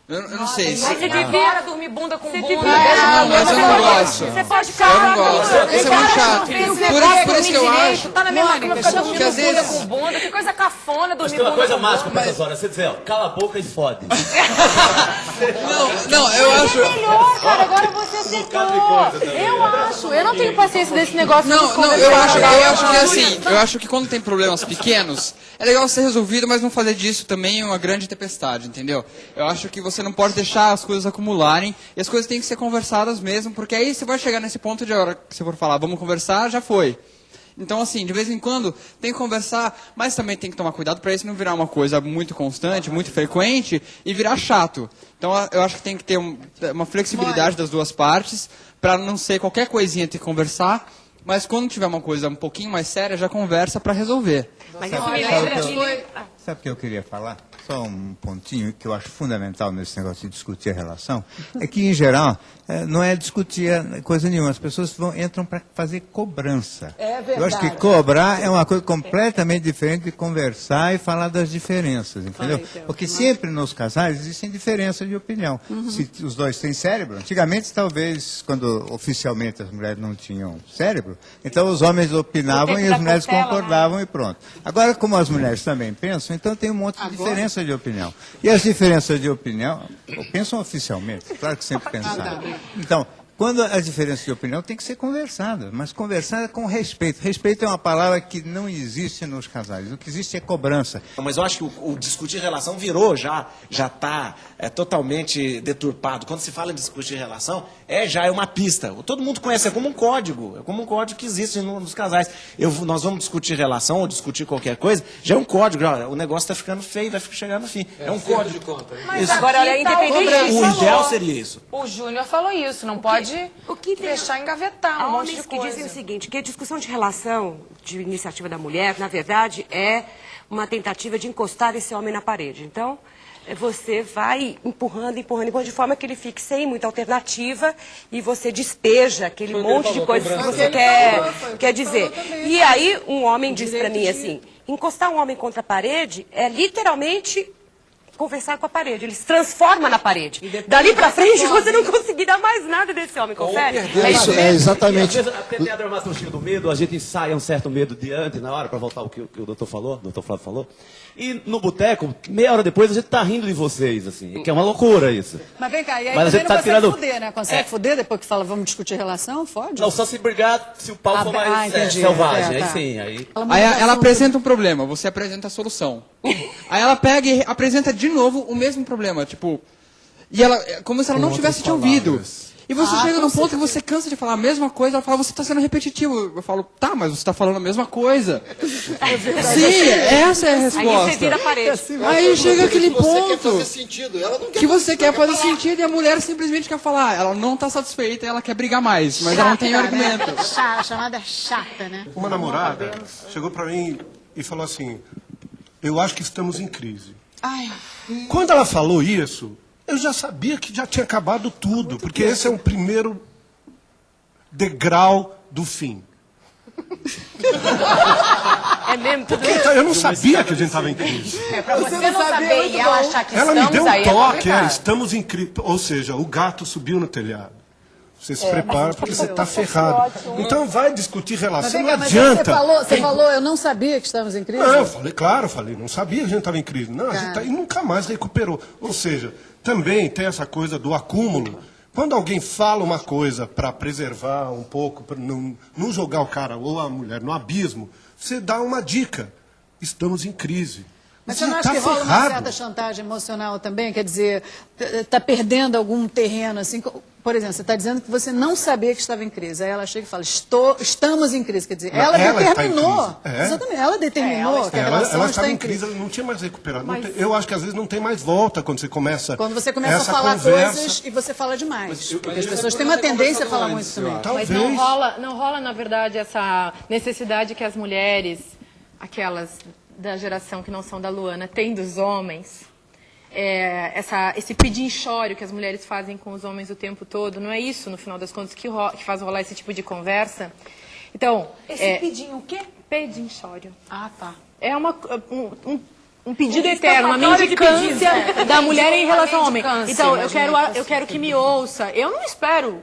Eu não sei se... Mas você devia dormir bunda com bunda. Não, mas eu não gosto. Você pode Eu não gosto. Isso é muito chato. Por isso que eu acho... Tá na mesma cama, fica que dormindo às bunda vezes- com bunda. Que coisa cafona Mas dormir tem uma bunda coisa com mágica bunda. pra essas horas. Você dizer, ó, cala a boca e fode. Não, eu acho... Melhor, cara, agora você acertou. Eu acho. Eu não tenho paciência desse negócio de Não, conversar. eu acho que assim, eu acho que quando tem problemas pequenos, é legal ser resolvido, mas não fazer disso também uma grande tempestade, entendeu? Eu acho que você não pode deixar as coisas acumularem, e as coisas têm que ser conversadas mesmo, porque aí você vai chegar nesse ponto de a hora que você for falar, vamos conversar, já foi. Então, assim, de vez em quando tem que conversar, mas também tem que tomar cuidado para isso não virar uma coisa muito constante, muito frequente e virar chato. Então, eu acho que tem que ter uma flexibilidade das duas partes, para não ser qualquer coisinha ter que conversar, mas quando tiver uma coisa um pouquinho mais séria, já conversa para resolver. Mas Sabe- isso me sabe lembra o que de... Sabe o que eu queria falar? Só um pontinho que eu acho fundamental nesse negócio de discutir a relação. É que, em geral, não é discutir coisa nenhuma. As pessoas entram para fazer cobrança. É verdade. Eu acho que cobrar é uma coisa completamente diferente de conversar e falar das diferenças, entendeu? Porque sempre nos casais existem diferenças de opinião. Se os dois têm cérebro, antigamente talvez, quando oficialmente as mulheres não tinham cérebro, então os homens opinavam e as mulheres concordavam e pronto. Agora, como as mulheres também pensam, então tem um monte de diferença de opinião. E as diferenças de opinião, pensam oficialmente, claro que sempre pensaram. Então, quando as diferenças de opinião tem que ser conversadas, mas conversada com respeito. Respeito é uma palavra que não existe nos casais. O que existe é cobrança. Mas eu acho que o discutir relação virou, já está totalmente deturpado. Quando se fala em discutir relação, já é uma pista. Todo mundo conhece, é como um código que existe nos casais. Nós vamos discutir relação ou discutir qualquer coisa, já é um código. O negócio está ficando feio, vai chegar no fim. É um código. de conta. Mas Agora, olha, independente O ideal seria isso. O Júnior falou isso, não pode deixar engavetar Há um monte homens de que coisa. dizem o seguinte, que a discussão de relação, de iniciativa da mulher, na verdade, é uma tentativa de encostar esse homem na parede. Então, você vai empurrando, de forma que ele fique sem muita alternativa e você despeja aquele monte de coisas que você quer dizer. E aí, um homem diz pra mim assim, encostar um homem contra a parede é literalmente conversar com a parede. Ele se transforma na parede. Dali pra frente, você não conseguir dar mais nada desse homem, confere? Isso é exatamente. Às vezes, até tem a dramaturgia do medo, a gente ensaia um certo medo diante, na hora, para voltar ao que o doutor falou, o doutor Flávio falou. E no boteco, meia hora depois, a gente tá rindo de vocês, assim, que é uma loucura isso. Mas vem cá, e aí Mas a também gente não tá consegue tirando- fuder, né? Consegue fuder depois que fala vamos discutir relação? Fode? Não, só se brigar se o pau for mais entendi. selvagem, É, tá. aí sim, aí... Aí ela apresenta um problema, você apresenta a solução. Aí ela pega e apresenta de novo o mesmo problema, tipo... E ela, como se ela não tivesse te ouvido. E você chega num ponto que você cansa de falar a mesma coisa, ela fala, você está sendo repetitivo. Eu falo, tá, mas você está falando a mesma coisa. Sim, essa é a resposta. Aí você vira a parede. Aí chega aquele Você quer ponto fazer sentido, ela não quer que você quer fazer sentido e a mulher simplesmente quer falar. Ela não está satisfeita, ela quer brigar mais, mas ela não tem argumento. Chamada chata, né? Uma namorada chegou para mim e falou assim, eu acho que estamos em crise. Quando ela falou isso, eu já sabia que já tinha acabado tudo, porque esse é um primeiro degrau do fim. É mesmo? Porque eu não sabia que a gente estava em crise. Pra você não saber e ela achar que Ela me estamos deu um aí, toque, é complicado. estamos em crise. Ou seja, o gato subiu no telhado. Você se prepara porque você está ferrado. Então vai discutir Mas relação, vem não cá, mas adianta. você falou, eu não sabia que estávamos em crise? Não, eu falei, claro, não sabia que a gente estava em crise. Não, a gente tá, e nunca mais recuperou. Ou seja, também tem essa coisa do acúmulo. Quando alguém fala uma coisa para preservar um pouco, para não jogar o cara ou a mulher no abismo, você dá uma dica. Estamos em crise. Mas você não acha tá que rola uma ferrado. certa chantagem emocional também? Quer dizer, está perdendo algum terreno, assim? Por exemplo, você está dizendo que você não sabia que estava em crise. Aí ela chega e fala, estamos em crise. Quer dizer, Não, ela ela está em determinou. crise. É. Exatamente, ela determinou que a relação Ela está estava em crise. ela não tinha mais recuperado. Eu acho que às vezes não tem mais volta quando você começa Quando você começa a essa falar conversa. coisas e você fala demais. Porque as pessoas têm uma tendência a falar muito também. Mas não rola, na verdade, essa necessidade que as mulheres, aquelas da geração que não são da Luana, têm dos homens, esse pedinchório que as mulheres fazem com os homens o tempo todo, não é isso, no final das contas, que faz rolar esse tipo de conversa? Então, Esse pedinho o quê? pedinchório. Ah, tá. É um pedido eterno, uma mendicância da mulher em relação ao homem. Então, eu quero que me ouça. Eu não espero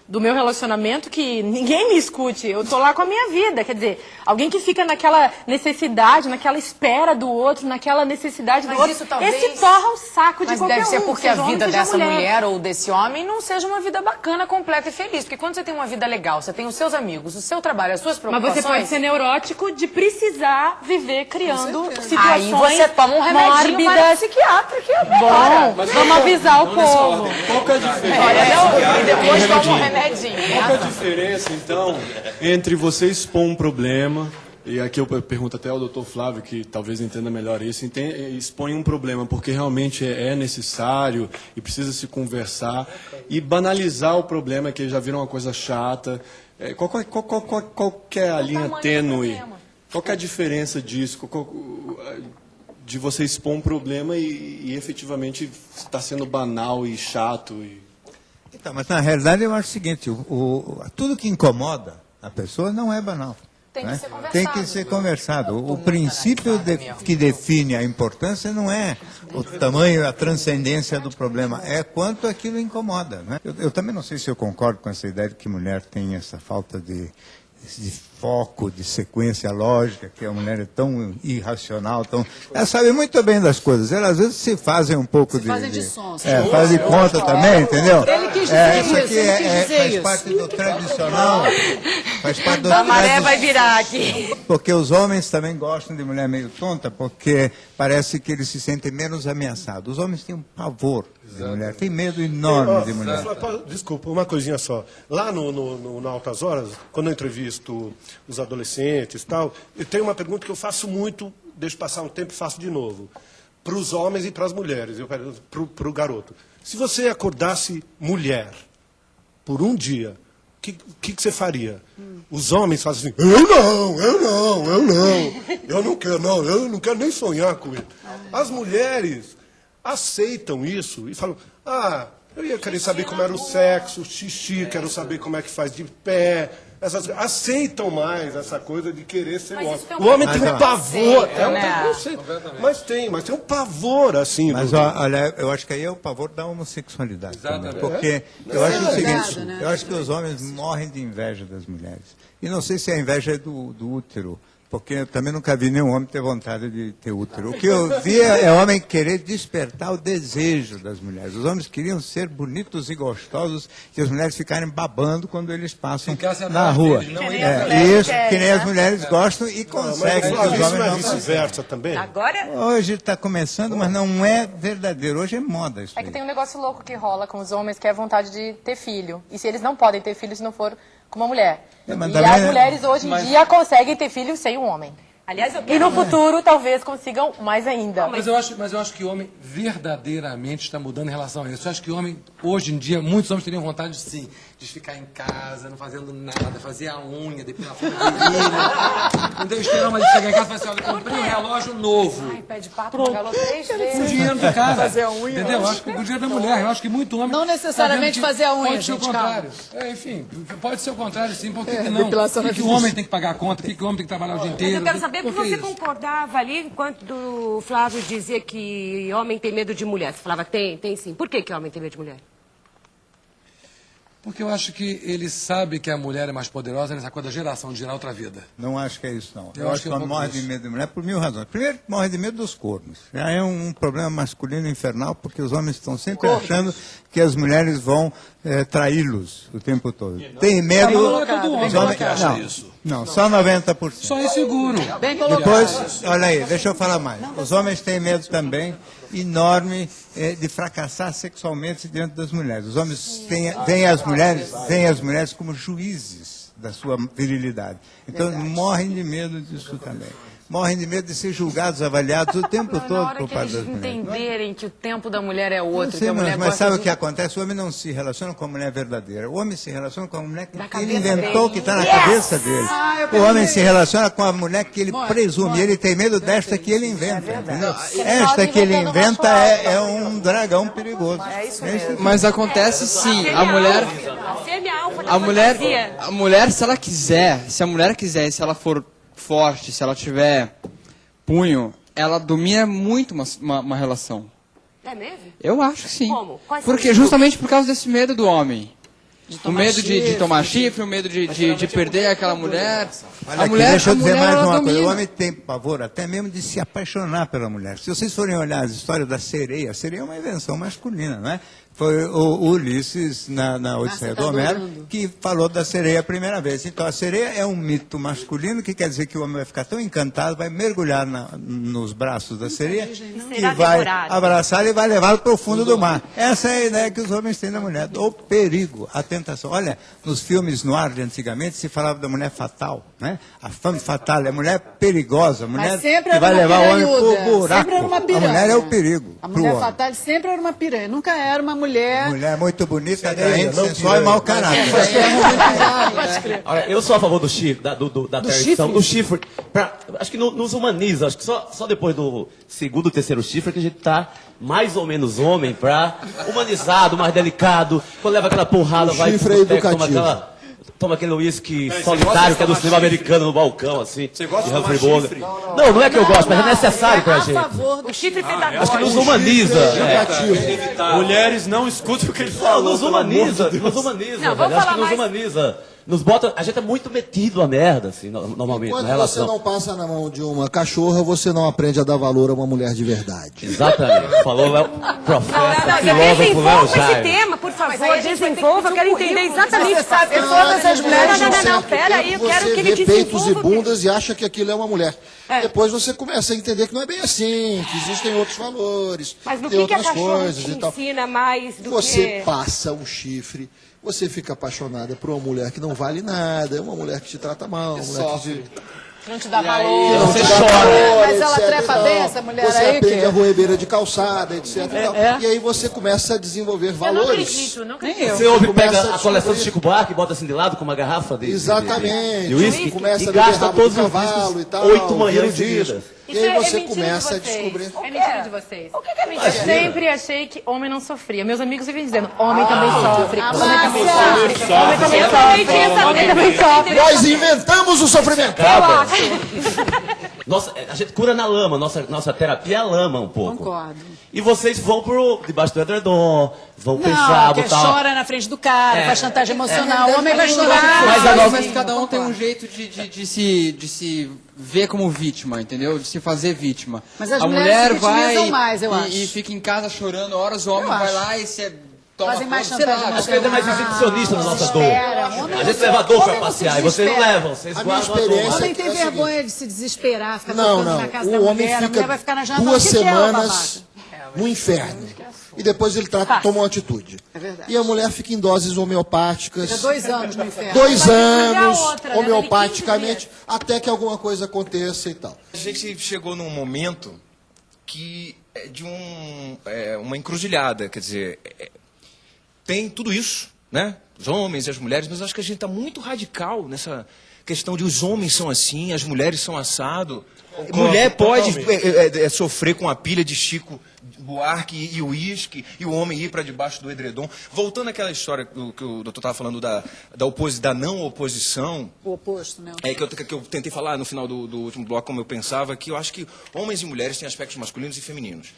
do meu relacionamento que ninguém me escute. Eu tô lá com a minha vida. Quer dizer, alguém que fica naquela necessidade, naquela espera do outro, naquela necessidade do outro. Isso talvez... Esse torra o saco de qualquer um. Mas deve ser porque a seja homem, vida seja dessa mulher. mulher ou desse homem não seja uma vida bacana, completa e feliz. Porque quando você tem uma vida legal, você tem os seus amigos, o seu trabalho, as suas preocupações... Mas você pode ser neurótico de precisar viver criando situações Aí você toma um remedinho para mórbidas. psiquiatra, que é Bom, vamos avisar o povo. Qual que é a diferença? E depois toma um remedinho. Qual que é a diferença, então, entre você expor um problema, e aqui eu pergunto até ao doutor Flávio, que talvez entenda melhor isso, expõe um problema porque realmente é necessário e precisa se conversar, e banalizar o problema, que já vira uma coisa chata. Qual que é a linha tênue? Qual que é a diferença disso? De você expor um problema e efetivamente está sendo banal e chato? Então, mas na realidade eu acho o seguinte, tudo que incomoda a pessoa não é banal. Tem que né? ser conversado. Tem que ser conversado. O princípio que define a importância não é o tamanho, a transcendência do problema, é quanto aquilo incomoda. Né? Eu também não sei se eu concordo com essa ideia de que mulher tem essa falta de foco, de sequência lógica, que a mulher é tão irracional, ela sabe muito bem das coisas. Elas às vezes se fazem um pouco Fazem de sonso. fazem de conta também, entendeu? Ele quis dizer Isso aqui ele quis dizer faz isso. parte do tradicional. Faz parte do A maré tradicional. vai virar aqui. Porque os homens também gostam de mulher meio tonta, porque parece que eles se sentem menos ameaçados. Os homens têm um pavor de mulher, têm medo enorme de mulher. Desculpa, uma coisinha só. Lá no Altas Horas, quando eu entrevisto os adolescentes e tal, eu tenho uma pergunta que eu faço muito, deixo passar um tempo e faço de novo. Para os homens e para as mulheres, eu pergunto para o garoto. Se você acordasse mulher por um dia, o que você faria? Os homens fazem assim, eu não quero nem sonhar com ele. As mulheres aceitam isso e falam, eu ia querer saber como era o sexo, xixi, quero saber como é que faz de pé. Aceitam mais essa coisa de querer ser homem. O homem tem um pavor, mas tem um pavor assim. Mas olha, eu acho que aí é o pavor da homossexualidade também, porque eu acho o seguinte, eu acho que os homens morrem de inveja das mulheres. E não sei se a inveja é do útero, porque eu também nunca vi nenhum homem ter vontade de ter útero. O que eu vi é homem querer despertar o desejo das mulheres. Os homens queriam ser bonitos e gostosos e as mulheres ficarem babando quando eles passam na rua. E isso que nem as mulheres gostam e conseguem. Mas isso não é vice-versa também? Hoje está começando, mas não é verdadeiro. Hoje é moda isso É que aí. tem um negócio louco que rola com os homens, que é a vontade de ter filho. E se eles não podem ter filho se não for com uma mulher. E as mulheres hoje em dia conseguem ter filho sem um homem. Aliás, E no futuro talvez consigam mais ainda. Mas eu acho que o homem verdadeiramente está mudando em relação a isso. Eu acho que o homem, hoje em dia, muitos homens teriam vontade, sim, de ficar em casa, não fazendo nada, fazer a unha, depilação de virilha. Não deve esperar mais de chegar em casa e falar assim, olha, comprei um relógio novo. Ai, pé de pato, pagou 3 vezes. Com o dinheiro do cara. Fazer a unha. Entendeu? Eu acho que com o dinheiro da mulher. Eu acho que muito homem... Não necessariamente fazer a unha, pode ser o gente, contrário. Enfim, pode ser o contrário, sim. Por que não? depilação Por que o homem tem que pagar a conta? Por que o homem tem que trabalhar o dia Mas inteiro? eu quero saber Por porque que você isso? concordava ali enquanto o Flávio dizia que homem tem medo de mulher. Você falava, tem sim. Por que homem tem medo de mulher? Porque eu acho que ele sabe que a mulher é mais poderosa nessa coisa da geração de gerar outra vida. Não acho que é isso, não. Eu Eu acho acho que que é um ela pouco morre de isso. medo de mulher por 1000 razões. Primeiro, morre de medo dos cornos. Já é um problema masculino infernal, porque os homens estão sempre achando que as mulheres vão traí-los o tempo todo. Tem medo... Não é todo homem os homens- que acha não, isso. não, só 90%. Só é seguro. Depois, olha aí, deixa eu falar mais. Os homens têm medo também enorme de fracassar sexualmente diante das mulheres. Os homens veem as mulheres como juízes da sua virilidade. Então, morrem de medo disso também. morrem de medo de ser julgados, avaliados o tempo Na todo hora por que parte eles das mulheres. entenderem que o tempo da mulher é outro, Sim, que a mulher mas gosta sabe o de- que acontece? O homem não se relaciona com a mulher verdadeira. O homem se relaciona com a mulher que ele cabeça inventou, dele. que está na Yes! cabeça dele. eu O homem perdi. se relaciona com a mulher que ele presume. Ele tem medo desta que ele inventa. Entendeu? Esta que ele inventa é um dragão perigoso. É isso mesmo. Mas acontece sim, a mulher... A mulher, se ela quiser, se a mulher quiser, se ela for forte, se ela tiver punho, ela domina muito uma relação. É mesmo? Eu acho que sim. Como? Quais são Porque os justamente por causa desse medo do homem. O tomar medo de chifre. tomar chifre, o medo de perder aquela mulher. Olha A aqui, mulher, deixa eu a dizer mulher, mais ela uma coisa. O domina. homem tem pavor até mesmo de se apaixonar pela mulher. Se vocês forem olhar as histórias da sereia, a sereia é uma invenção masculina, não é? Foi o Ulisses, na Odisseia do Homero, que falou da sereia a primeira vez. Então, a sereia é um mito masculino, que quer dizer que o homem vai ficar tão encantado, vai mergulhar nos braços da sereia, que Será vai devorado. abraçar e vai levá-lo para o fundo do mar. Essa é a ideia que os homens têm da mulher, do perigo, a tentação. Olha, nos filmes no ar de antigamente se falava da mulher fatal, né? A femme fatale, a mulher perigosa, a mulher Mas sempre que era vai uma levar o homem piranhuda. para o buraco. Sempre era uma A piranha. mulher é o perigo A para o mulher homem. fatal sempre era uma piranha, nunca era uma mulher... Mulher muito bonita, Sereia, atraente, não sensual e piranha. mau caráter. Olha, eu sou a favor do chifre, da perdição, chifre? do chifre. Acho que nos humaniza, acho que só depois do segundo, terceiro chifre que a gente tá mais ou menos homem pra humanizado, mais delicado. Quando leva aquela porrada, O vai chifre é pro boteco, educativo. toma aquele uísque Você solitário gosta que é do de cinema tomar americano no balcão, assim. Você gosta de Humphrey tomar Bogart. chifre? Não, não é que eu gosto, mas é necessário pra gente. O chifre pedagógico. Acho que nos humaniza. Mulheres, não escutem o que ele Não, falou. nos humaniza, nos humaniza, Não, velho. vamos Acho que falar nos mais. humaniza. Nos bota, a gente é muito metido a merda, assim, normalmente, Enquanto na você relação. não passa na mão de uma cachorra, você não aprende a dar valor a uma mulher de verdade. Exatamente. Falou o profeta, filósofo Léo Desenvolva esse Jaime. tema, por aí favor, a gente vai ter que desenvolva, eu pedir quero um entender currículo. exatamente. Você sabe todas as mulheres Não, pera aí, eu quero que ele Você vê peitos e desenvolva. bundas e acha que aquilo é uma mulher. Depois você começa a entender que não é bem assim, que existem outros valores, Mas no tem que a outras cachorra coisas te e tal. ensina mais do Você que... passa um chifre, você fica apaixonada por uma mulher que não vale nada, uma mulher que te trata mal, uma mulher que te... Não te dá que valor. não te dá Mas valor, ela etc. trepa e bem, tal. essa mulher Você aí, aprende que- a roebeira de calçada, etc. e tal. É. E aí você começa a desenvolver Eu não valores. acredito, não Nem acredito. eu. Você ouve, Começa pega a a coleção do descobrir. Chico Buarque e bota assim de lado com uma garrafa de Exatamente. de uísque Começa e a gasta beber rabo todos de os cavalo uísques e tal. 8 manhãs disso. seguidas. E aí você mentira começa a de vocês. descobrir. É mentira de vocês. O que é mentira? Eu sempre achei que homem não sofria. Meus amigos vivem dizendo, homem também sofre. Homem também sofre. Homem também sofre. Homem também sofre. Nós inventamos o sofrimento. Nossa, a gente cura na lama, nossa terapia é a lama um pouco. Concordo. E vocês vão pro debaixo do edredom, vão Não, pensar, que botar... chora na frente do cara, faz chantagem emocional. O homem vai chorar. Mas cada um tem um jeito de se ver como vítima, entendeu? De se fazer vítima. Mas as a mulheres mulher se vitimizam vai mais, eu acho. e fica em casa chorando horas, o homem Eu vai acho. lá e se toma Fazem mais conta, sei lá, chantagem Acho que ele é mais exibicionista na nossa dor. A gente leva a dor pra passear e vocês não levam, vocês A minha guardam a dor. experiência- O homem tem É o seguinte. vergonha de se desesperar, ficar Não, tocando não. na casa O da homem mulher, a mulher fica vai ficar na janela. 2 O que que é, ô semanas no inferno. E depois ele toma uma atitude. É verdade. E a mulher fica em doses homeopáticas. Fica 2 anos no inferno. 2 anos, outra, né? homeopaticamente, até que alguma coisa aconteça e tal. A gente chegou num momento que é de uma encruzilhada, quer dizer, tem tudo isso, né? Os homens e as mulheres, mas eu acho que a gente está muito radical nessa questão de os homens são assim, as mulheres são assado. Mulher pode sofrer com a pilha de Chico Buarque e uísque, e o homem ir para debaixo do edredom. Voltando àquela história que o doutor estava falando da não oposição, O oposto, né? que eu tentei falar no final do último bloco, como eu pensava, que eu acho que homens e mulheres têm aspectos masculinos e femininos.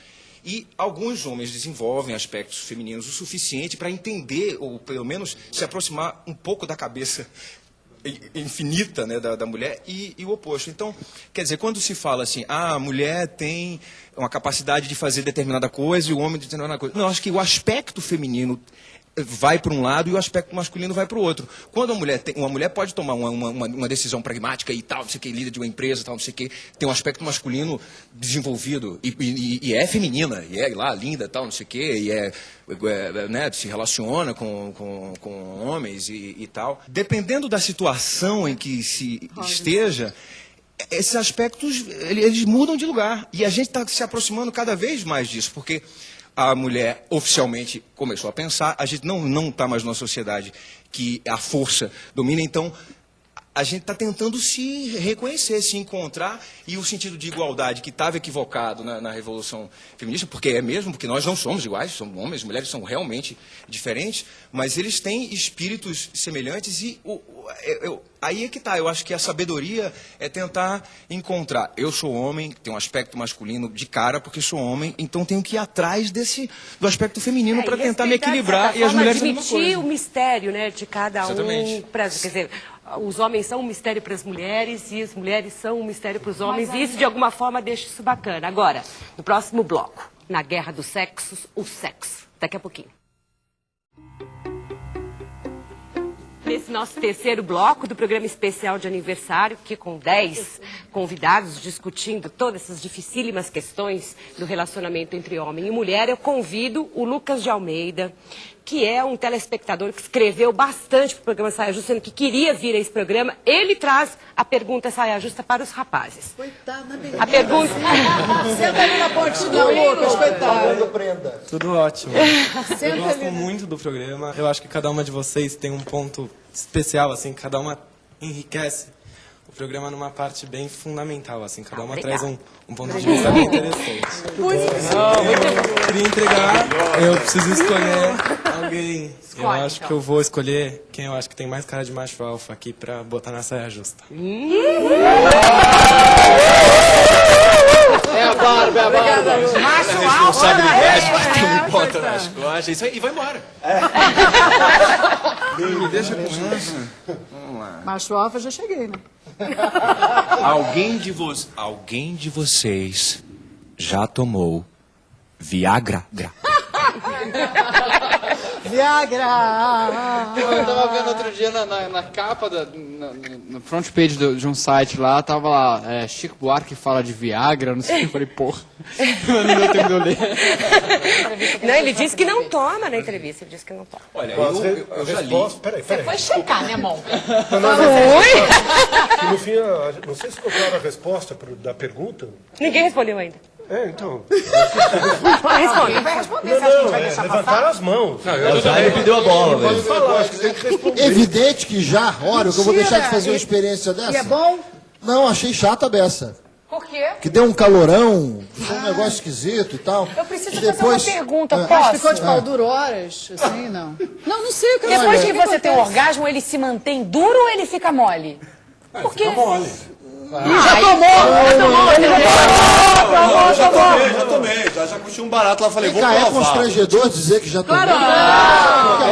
E alguns homens desenvolvem aspectos femininos o suficiente para entender, ou pelo menos se aproximar um pouco da cabeça infinita, né, da mulher e o oposto. Então, quer dizer, quando se fala assim, a mulher tem uma capacidade de fazer determinada coisa e o homem de determinada coisa. Não, acho que o aspecto feminino vai para um lado e o aspecto masculino vai para o outro. Quando uma mulher pode tomar uma decisão pragmática e tal, não sei o que, líder de uma empresa, tal, não sei o que, tem um aspecto masculino desenvolvido e é feminina, e é lá linda, tal, não sei o que, e né, se relaciona com homens e tal. Dependendo da situação em que se esteja, esses aspectos, eles mudam de lugar. E a gente está se aproximando cada vez mais disso, porque a mulher oficialmente começou a pensar, a gente não está mais numa sociedade que a força domina, então a gente está tentando se reconhecer, se encontrar, e o sentido de igualdade que estava equivocado na Revolução Feminista, porque é mesmo, porque nós não somos iguais, somos homens, mulheres são realmente diferentes, mas eles têm espíritos semelhantes e aí é que está. Eu acho que a sabedoria é tentar encontrar. Eu sou homem, tenho um aspecto masculino de cara, porque sou homem, então tenho que ir atrás do aspecto feminino para tentar me equilibrar, e as mulheres são a mesma coisa. Admitir o mistério, né, de cada Exatamente. Quer dizer, os homens são um mistério para as mulheres e as mulheres são um mistério para os homens, e isso de alguma forma deixa isso bacana. Agora, no próximo bloco, na Guerra dos Sexos, o sexo. Daqui a pouquinho. Nesse nosso terceiro bloco do programa especial de aniversário, que com 10 convidados discutindo todas essas dificílimas questões do relacionamento entre homem e mulher, eu convido o Lucas de Almeida, que é um telespectador que escreveu bastante para o programa Saia Justa, sendo que queria vir a esse programa. Ele traz a pergunta Saia Justa para os rapazes. Coitada, A pergunta... Senta ali na pontinha, Lucas, coitado. Tudo ótimo. Senta Eu gosto ali. muito do programa. Eu acho que cada uma de vocês tem um ponto especial, assim, cada uma enriquece o programa numa parte bem fundamental, assim, cada uma traz um ponto de vista bem interessante. Eu queria entregar, eu preciso escolher alguém. Eu acho que eu vou escolher quem eu acho que tem mais cara de macho alfa aqui pra botar na saia justa. É a Bárbara, é a Bárbara. Macho responsabilidade que tu me bota nas costas, isso aí, e vai embora. Me deixa com isso. Vamos lá. Macho alfa, já cheguei, né? Alguém de vocês já tomou Viagra? Viagra! Eu tava vendo outro dia na capa, no front page de um site lá, tava lá, Chico Buarque fala de Viagra, não sei, eu falei, porra, não deu tempo de eu ler. Não, ele disse que não toma na entrevista, ele disse que não toma. Olha, eu já li. Peraí. Você foi checar, né, mão? E no fim, não sei se encontraram a resposta da pergunta. Ninguém respondeu ainda. Então. Responde. Vai responder, se a gente vai deixar Levantaram passar? as mãos. Ele pediu a bola, velho. Pode falar, acho que tem que responder. Evidente que já, olha, que eu vou deixar de fazer uma experiência dessa. E é bom? Não, achei chata a beça. Por quê? Que deu um calorão, foi um negócio esquisito e tal. Eu preciso E fazer uma pergunta, Mas posso? ficou de pau duro horas, assim, não? Não sei o que Depois que acontece. você tem um orgasmo, ele se mantém duro ou ele fica mole? Porque... Fica mole. Já tomei. Já curti um barato lá, falei, vou Fica, é provar. constrangedor dizer que já tomou.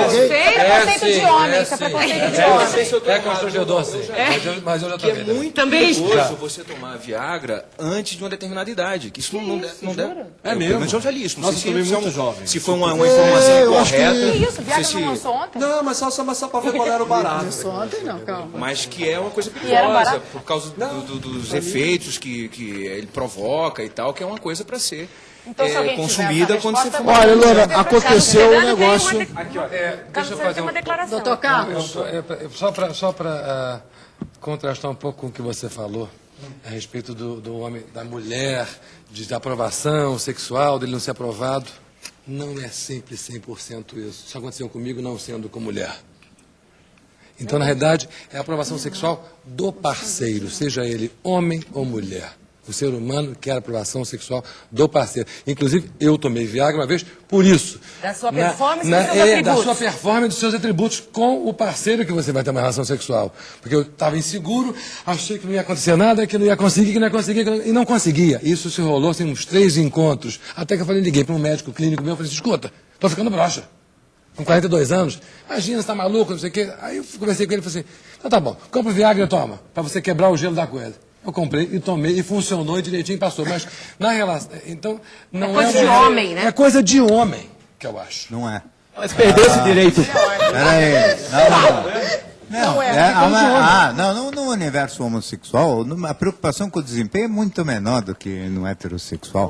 Isso é preconceito de homem, isso é preconceito de homem. É constrangedor, sim. Mas eu já Que é tomei. muito Também. perigoso você tomar Viagra antes de uma determinada idade. Que isso não deve. É mesmo? Pelo menos eu já li isso. Não Nossa, sei eu tomei se é muito jovem. Se foi uma informação eu acho que- correta. Que isso, Viagra se- não lançou ontem? Não, mas só pra ver qual era o barato. Só ontem não, calma. Mas que é uma coisa E era perigosa, barato? por causa dos efeitos que ele provoca e tal, que é uma coisa para ser Então, se alguém tiver consumida essa quando você resposta, for. Olha, Luana, aconteceu um negócio. Aqui, ó, deixa eu Carlos fazer tem uma declaração. Doutor Carlos. Só para contrastar um pouco com o que você falou a respeito do homem, da mulher, de aprovação sexual, dele não ser aprovado, não é sempre 100% isso. Isso aconteceu comigo não sendo com mulher. Então, na realidade, é a aprovação sexual do parceiro, seja ele homem ou mulher. O ser humano quer a aprovação sexual do parceiro. Inclusive, eu tomei Viagra uma vez por isso. Da sua performance e dos seus Da atributos. sua performance e dos seus atributos com o parceiro que você vai ter uma relação sexual. Porque eu estava inseguro, achei que não ia acontecer nada, que não ia conseguir, e não conseguia. Isso se rolou assim, uns 3 encontros. Até que eu liguei para um médico clínico meu e falei assim, escuta, estou ficando broxa. Com 42 anos, imagina, você tá maluco, não sei o quê. Aí eu conversei com ele e falei assim, então tá bom, compra o Viagra e toma, para você quebrar o gelo da coisa. Eu comprei e tomei e funcionou e direitinho passou. Mas na relação. Então, não é. Coisa de homem, né? É coisa de homem, que eu acho. Não é. Mas perdeu esse direito. Peraí. Não, no universo homossexual, a preocupação com o desempenho é muito menor do que no heterossexual.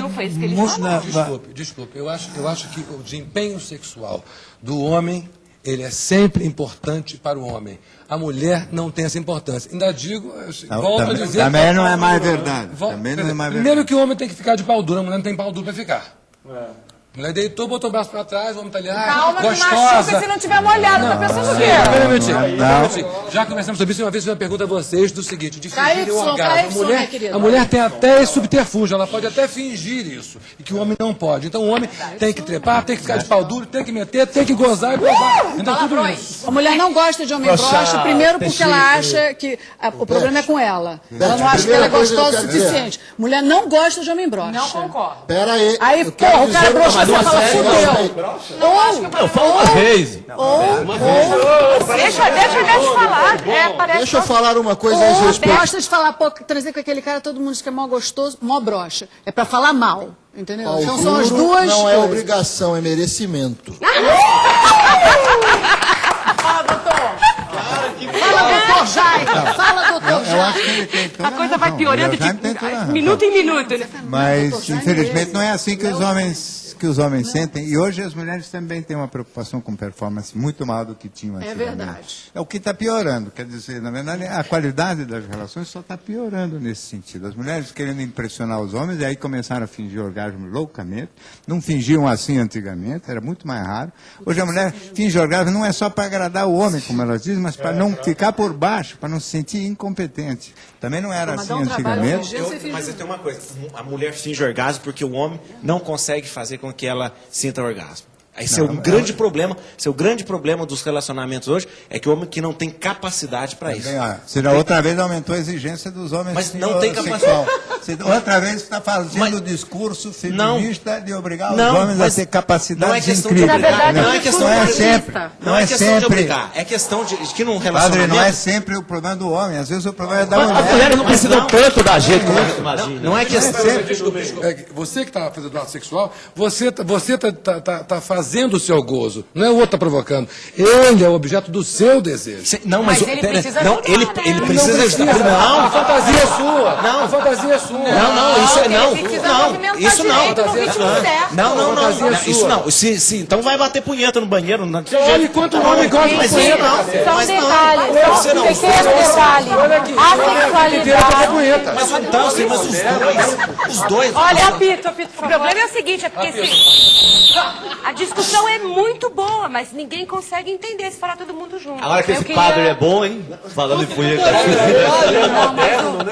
Não foi isso que ele falou. Desculpe. Eu acho que o desempenho sexual do homem ele é sempre importante para o homem. A mulher não tem essa importância. Ainda digo, volto a dizer... Também não é mais verdade. Também não é mais verdade. Primeiro que o homem tem que ficar de pau duro, a mulher não tem pau duro para ficar. A mulher deitou, botou o braço para trás, o homem tá ali, Calma, gostosa. que machuca se não tiver molhado. Tá pensando o quê? Espera um minutinho. Já conversamos sobre isso, uma vez fiz uma pergunta a vocês do seguinte, de fingir o orgasmo. A mulher tem até esse subterfúgio, ela pode até fingir isso, e que o homem não pode. Então o homem tem que trepar, tem que ficar de pau duro, tem que meter, tem que gozar e gozar. Então tudo isso. A mulher não gosta de homem broxa, primeiro porque ela acha que o problema é com ela. Ela não acha que ela é gostosa o suficiente. Mulher não gosta de homem broxa. Não concordo. Pera aí. Aí, porra, o cara broxa, você fala, fudeu. Eu falo uma vez. Deixa eu falar. Parece Deixa eu falar uma coisa a esse respeito. Gosta de falar, pô, transei com aquele cara, todo mundo diz que é mó gostoso, mó broxa. É pra falar mal, entendeu? Pau Então são as duro duas não é coisas. obrigação, é merecimento. Fala, doutor. Fala, doutor Jaime. Fala, doutor Eu acho que ele tem toda A coisa vai razão. piorando O Jaime tem toda a razão. minuto em minuto, né? Mas, infelizmente, não é assim que os homens sentem. E hoje as mulheres também têm uma preocupação com performance muito maior do que tinham antigamente. verdade. É o que está piorando. Quer dizer, na verdade, a qualidade das relações só está piorando nesse sentido. As mulheres querendo impressionar os homens, e aí começaram a fingir orgasmo loucamente. Não fingiam assim antigamente, era muito mais raro. Hoje a mulher finge orgasmo não é só para agradar o homem, como elas dizem, mas para não ficar por baixo, para não se sentir incompetente. Também não era assim antigamente. Mas tem uma coisa, a mulher finge orgasmo porque o homem não consegue fazer com que ela sinta orgasmo. Esse é o grande problema. Esse é o grande problema dos relacionamentos hoje, é que o homem que não tem capacidade para isso. Você já outra vez aumentou a exigência dos homens. Mas não tem capacidade. Outra vez está fazendo o discurso feminista de obrigar os homens a ter capacidades não é questão incríveis. De obrigar. Não é questão não é de sempre. Não é questão de obrigar. É questão de que num relacionamento... Padre, não é sempre o problema do homem. Às vezes o problema é da mulher. As mulheres não precisam tanto da gente como você imagina. Não é questão... Você que está fazendo ato sexual, você tá fazendo o seu gozo. Não é o outro tá provocando. Ele é o objeto do seu desejo. Não, mas ele precisa não, ajudar, ele né? precisa ajudar. Não, A fantasia é sua. Não, a fantasia é sua. Não, isso é não. Ele precisa Não, movimentar isso não. direito no ritmo certo. Não, isso não. Se, então vai bater punheta no banheiro. Não, Olha enquanto o homem gosta de mas punheta. Só um detalhe, Você não. pequeno detalhe. A sexualidade. Mas então, sim, mas os dois. Olha, apito, por O favor. problema é o seguinte, é porque a discussão é muito boa, mas ninguém consegue entender se falar todo mundo junto. Agora que Eu esse queria- padre é bom, hein? Falando em punheta.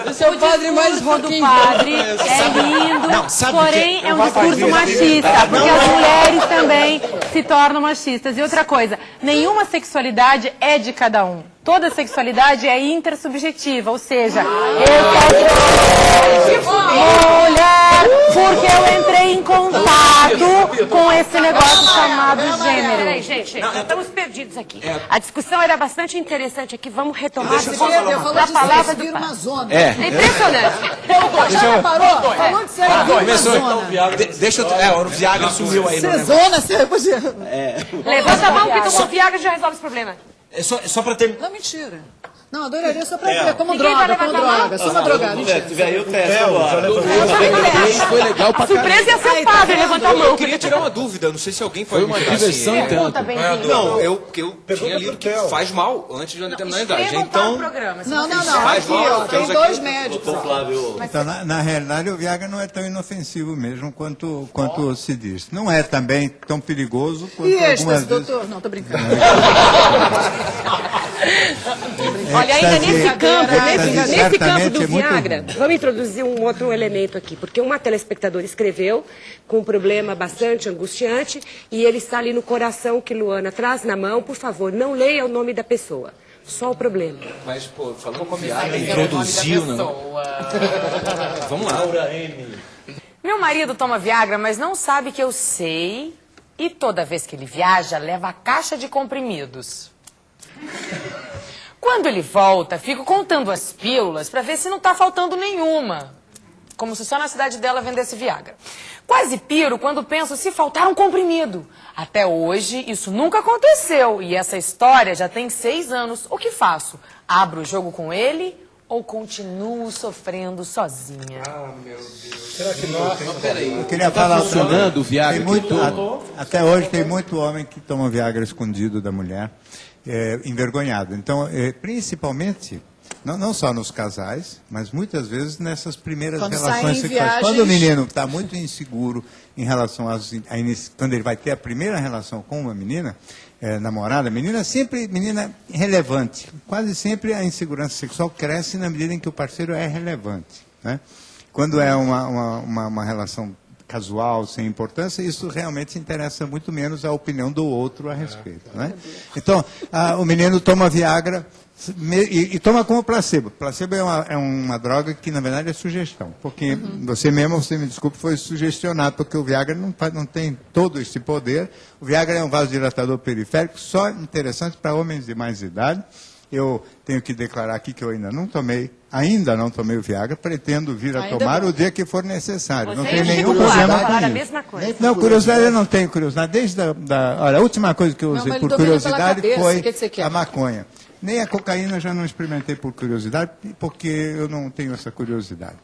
Esse é o padre mais do roquinho. padre é lindo, Não, sabe porém que- é um discurso machista, porque as mulheres também se tornam machistas. E outra coisa, nenhuma sexualidade é de cada um. Toda sexualidade é intersubjetiva, ou seja, eu sou mulher porque eu entrei em contato com esse negócio chamado gênero. Peraí, gente, nós estamos perdidos aqui. A discussão era bastante interessante aqui, vamos retomar a Eu discussão falo da de palavra sexo, do vira uma padre. zona. É impressionante. Já parou? Falou de sexo, vira uma zona. Deixa eu. O Viagra sumiu aí. Você zona, você... Levanta a mão que tomou Viagra e já resolve esse problema. É só pra ter. Não, mentira. Não, adoraria só pra ver, como Ninguém vai droga, como levantar a mão? droga. Sou uma drogada, mentira. Se tiver aí, eu testo agora. Foi legal pra A surpresa ia ser o padre levantar a mão. Eu queria tirar uma dúvida, não sei se alguém pode uma me tirar, diversão assim, tanto. Não, porque eu tinha lido que faz mal antes de uma determinada idade. Escrevam para o Então, programa. se Não, vocês- não, não. Faz Aqui, mal, ó, tem temos dois aqui. médicos. Flávio. Então, na realidade, o Viagra não é tão inofensivo mesmo quanto se diz. Não é também tão perigoso quanto E algumas êxtase, vezes. doutor? Não, tô brincando. Olha, ainda nesse campo, nesse campo certamente do é muito Viagra, ruim. vamos introduzir um outro elemento aqui, porque uma telespectadora escreveu com um problema bastante angustiante e ele está ali no coração que Luana traz na mão. Por favor, não leia o nome da pessoa, só o problema. mas, pô, falando com Viagra, introduziu, né? Vamos lá. Meu marido toma Viagra, mas não sabe que eu sei. E toda vez que ele viaja, leva a caixa de comprimidos. Quando ele volta, fico contando as pílulas para ver se não tá faltando nenhuma. Como se só na cidade dela vendesse Viagra. Quase piro quando penso se faltar um comprimido. Até hoje, isso nunca aconteceu. E essa história já tem 6 anos. O que faço? Abro o jogo com ele Ou continuo sofrendo sozinha? Ah, meu Deus. Será que não? Peraí. Eu queria Tá falar funcionando o Viagra? Tem muito, até hoje tem muito homem que toma Viagra escondido da mulher, envergonhado. Então, principalmente, não só nos casais, mas muitas vezes nessas primeiras Quando relações saem sexuais. viagens. Quando o menino está muito inseguro em relação quando ele vai ter a primeira relação com uma menina, namorada, menina relevante. Quase sempre a insegurança sexual cresce na medida em que o parceiro é relevante, né? Quando é uma relação casual, sem importância, isso realmente interessa muito menos a opinião do outro a respeito, né? Então, o menino toma Viagra e toma como placebo. Placebo é uma droga que, na verdade, é sugestão. Porque você me desculpe, foi sugestionado, porque o Viagra não tem todo esse poder. O Viagra é um vasodilatador periférico, só interessante para homens de mais idade. Eu tenho que declarar aqui que eu ainda não tomei o Viagra, pretendo vir a tomar o dia que for necessário. Não tenho nenhum problema com isso. Não, curiosidade eu não tenho curiosidade. Desde olha, a última coisa que eu usei por curiosidade foi a maconha. Nem a cocaína já não experimentei por curiosidade, porque eu não tenho essa curiosidade.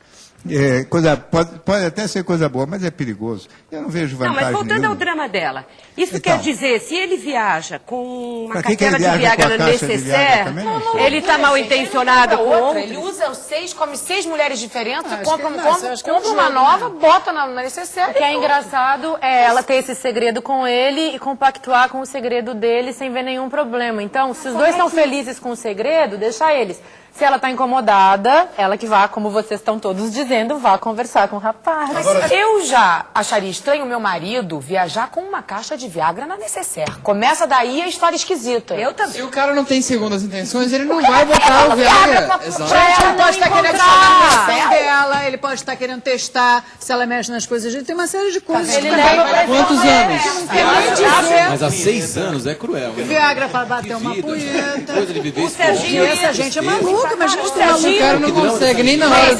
Pode até ser coisa boa, mas é perigoso. Eu não vejo vantagem Não, mas voltando nenhuma. ao drama dela. Isso Então, quer dizer, se ele viaja com uma Pra que cartela ele de viaja com a Viagra caixa de Viagra necessaire, também? Não, ele está mal intencionado com outra. outro. Ele usa os 6, come 6 mulheres diferentes, acho compra que é um uma jogo, nova, né? bota na necessaire. O que é engraçado é ela ter esse segredo com ele e compactuar com o segredo dele sem ver nenhum problema. Então, se os dois estão felizes com o segredo, deixa eles. Se ela está incomodada, ela que vá, como vocês estão todos dizendo, vá conversar com o rapaz. Mas eu já acharia estranho o meu marido viajar com uma caixa de Viagra na necessaire. Começa daí a história esquisita. Eu também. Se o cara não tem segundas intenções, ele não vai botar o Viagra. Exato. Ele pode estar querendo saber a reação dela, ele pode estar querendo testar se ela mexe nas coisas. Tem uma série de coisas. Ele leva pra Quantos anos? Não quer nem dizer. Mas há 6 anos é cruel. né? Viagra para bater uma Vida, punheta. Coisa de viver E essa gente é maluca, imagina se O cara não consegue nem na hora.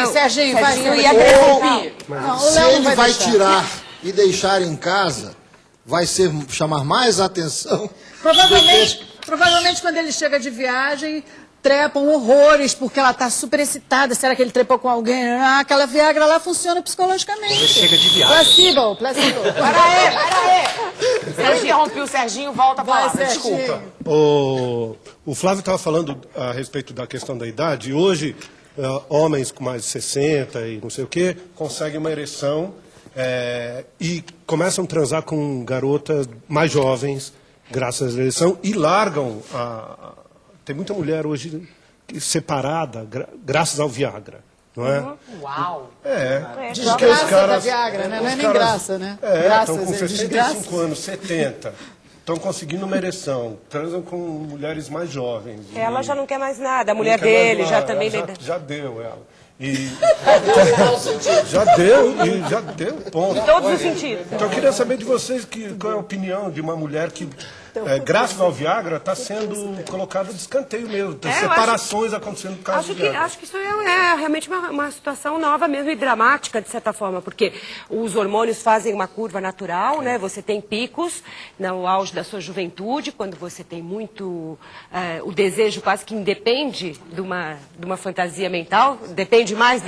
Serginho, vai. Não, o Se Léo não ele vai deixar. tirar e deixar em casa, vai chamar mais atenção. Provavelmente quando ele chega de viagem, trepam horrores, porque ela está super excitada. Será que ele trepou com alguém? Aquela Viagra lá funciona psicologicamente. Ele chega de viagem. Placebo. Para aí. Se eu interrompi o Serginho, volta a palavra. Desculpa. O Flávio estava falando a respeito da questão da idade. Hoje, homens com mais de 60 e não sei o quê, conseguem uma ereção e começam a transar com garotas mais jovens, graças à ereção, e largam Tem muita mulher hoje separada graças ao Viagra, não é? Uau. Desgraça da Viagra, né? Não é nem graça, né? Estão com 65 anos, 70. Estão conseguindo uma ereção, transam com mulheres mais jovens. Ela já não quer mais nada, a mulher Não quer mais dele nada, já também... Já deu ela. Já deu, ponto. Em todos os sentidos. Então eu queria saber de vocês qual é a opinião de uma mulher que, graças ao Viagra, está sendo colocada de escanteio mesmo. Tem separações acontecendo por causa do Viagra. Acho que isso é realmente uma situação nova mesmo e dramática, de certa forma, porque os hormônios fazem uma curva natural, né? Você tem picos no auge da sua juventude, quando você tem muito... o desejo quase que independe de uma fantasia mental, depende mais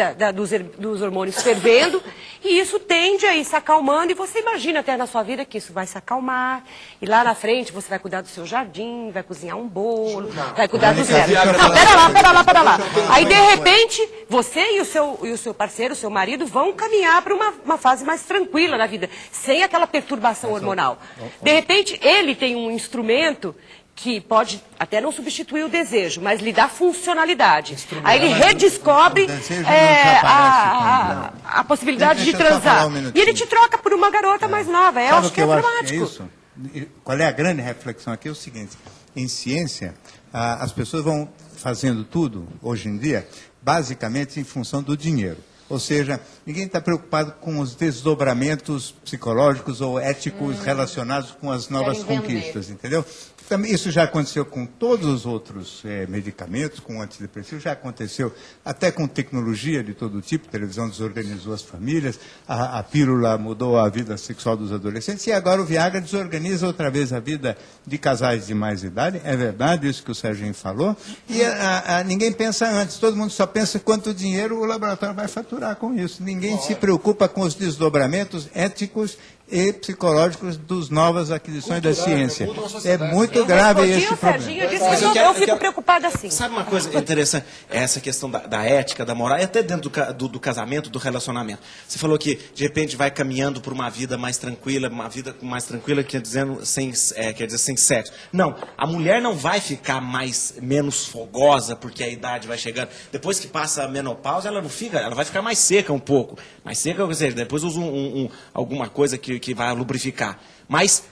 dos hormônios fervendo, e isso tende a ir se acalmando, e você imagina até na sua vida que isso vai se acalmar, e lá na frente você vai cuidar do seu jardim, vai cozinhar um bolo, vai cuidar dos netos. Não, pera lá. Aí, de repente, você e o seu parceiro, o seu marido, vão caminhar para uma fase mais tranquila na vida, sem aquela perturbação hormonal. De repente, ele tem um instrumento que pode até não substituir o desejo, mas lhe dá funcionalidade. Aí ele redescobre a possibilidade de transar. E ele te troca por uma garota mais nova. Eu acho que é dramático. Qual é a grande reflexão aqui? É o seguinte, em ciência, as pessoas vão fazendo tudo, hoje em dia, basicamente em função do dinheiro. Ou seja, ninguém está preocupado com os desdobramentos psicológicos ou éticos relacionados com as novas conquistas, entendeu? Isso já aconteceu com todos os outros medicamentos, com antidepressivos, já aconteceu até com tecnologia de todo tipo, a televisão desorganizou as famílias, a pílula mudou a vida sexual dos adolescentes, e agora o Viagra desorganiza outra vez a vida de casais de mais idade, é verdade isso que o Serginho falou, e ninguém pensa antes, todo mundo só pensa quanto dinheiro o laboratório vai faturar com isso, ninguém se preocupa com os desdobramentos éticos e psicológicos dos novas aquisições da ciência. É muito grave esse problema. Eu fico preocupada assim. Sabe uma coisa interessante? Essa questão da ética, da moral, e até dentro do casamento, do relacionamento. Você falou que, de repente, vai caminhando por uma vida mais tranquila, quer dizer sem sexo. Não, a mulher não vai ficar menos fogosa porque a idade vai chegando. Depois que passa a menopausa, ela não fica, ela vai ficar mais seca um pouco. Mais seca, ou seja, depois usa alguma coisa que vai lubrificar. Mas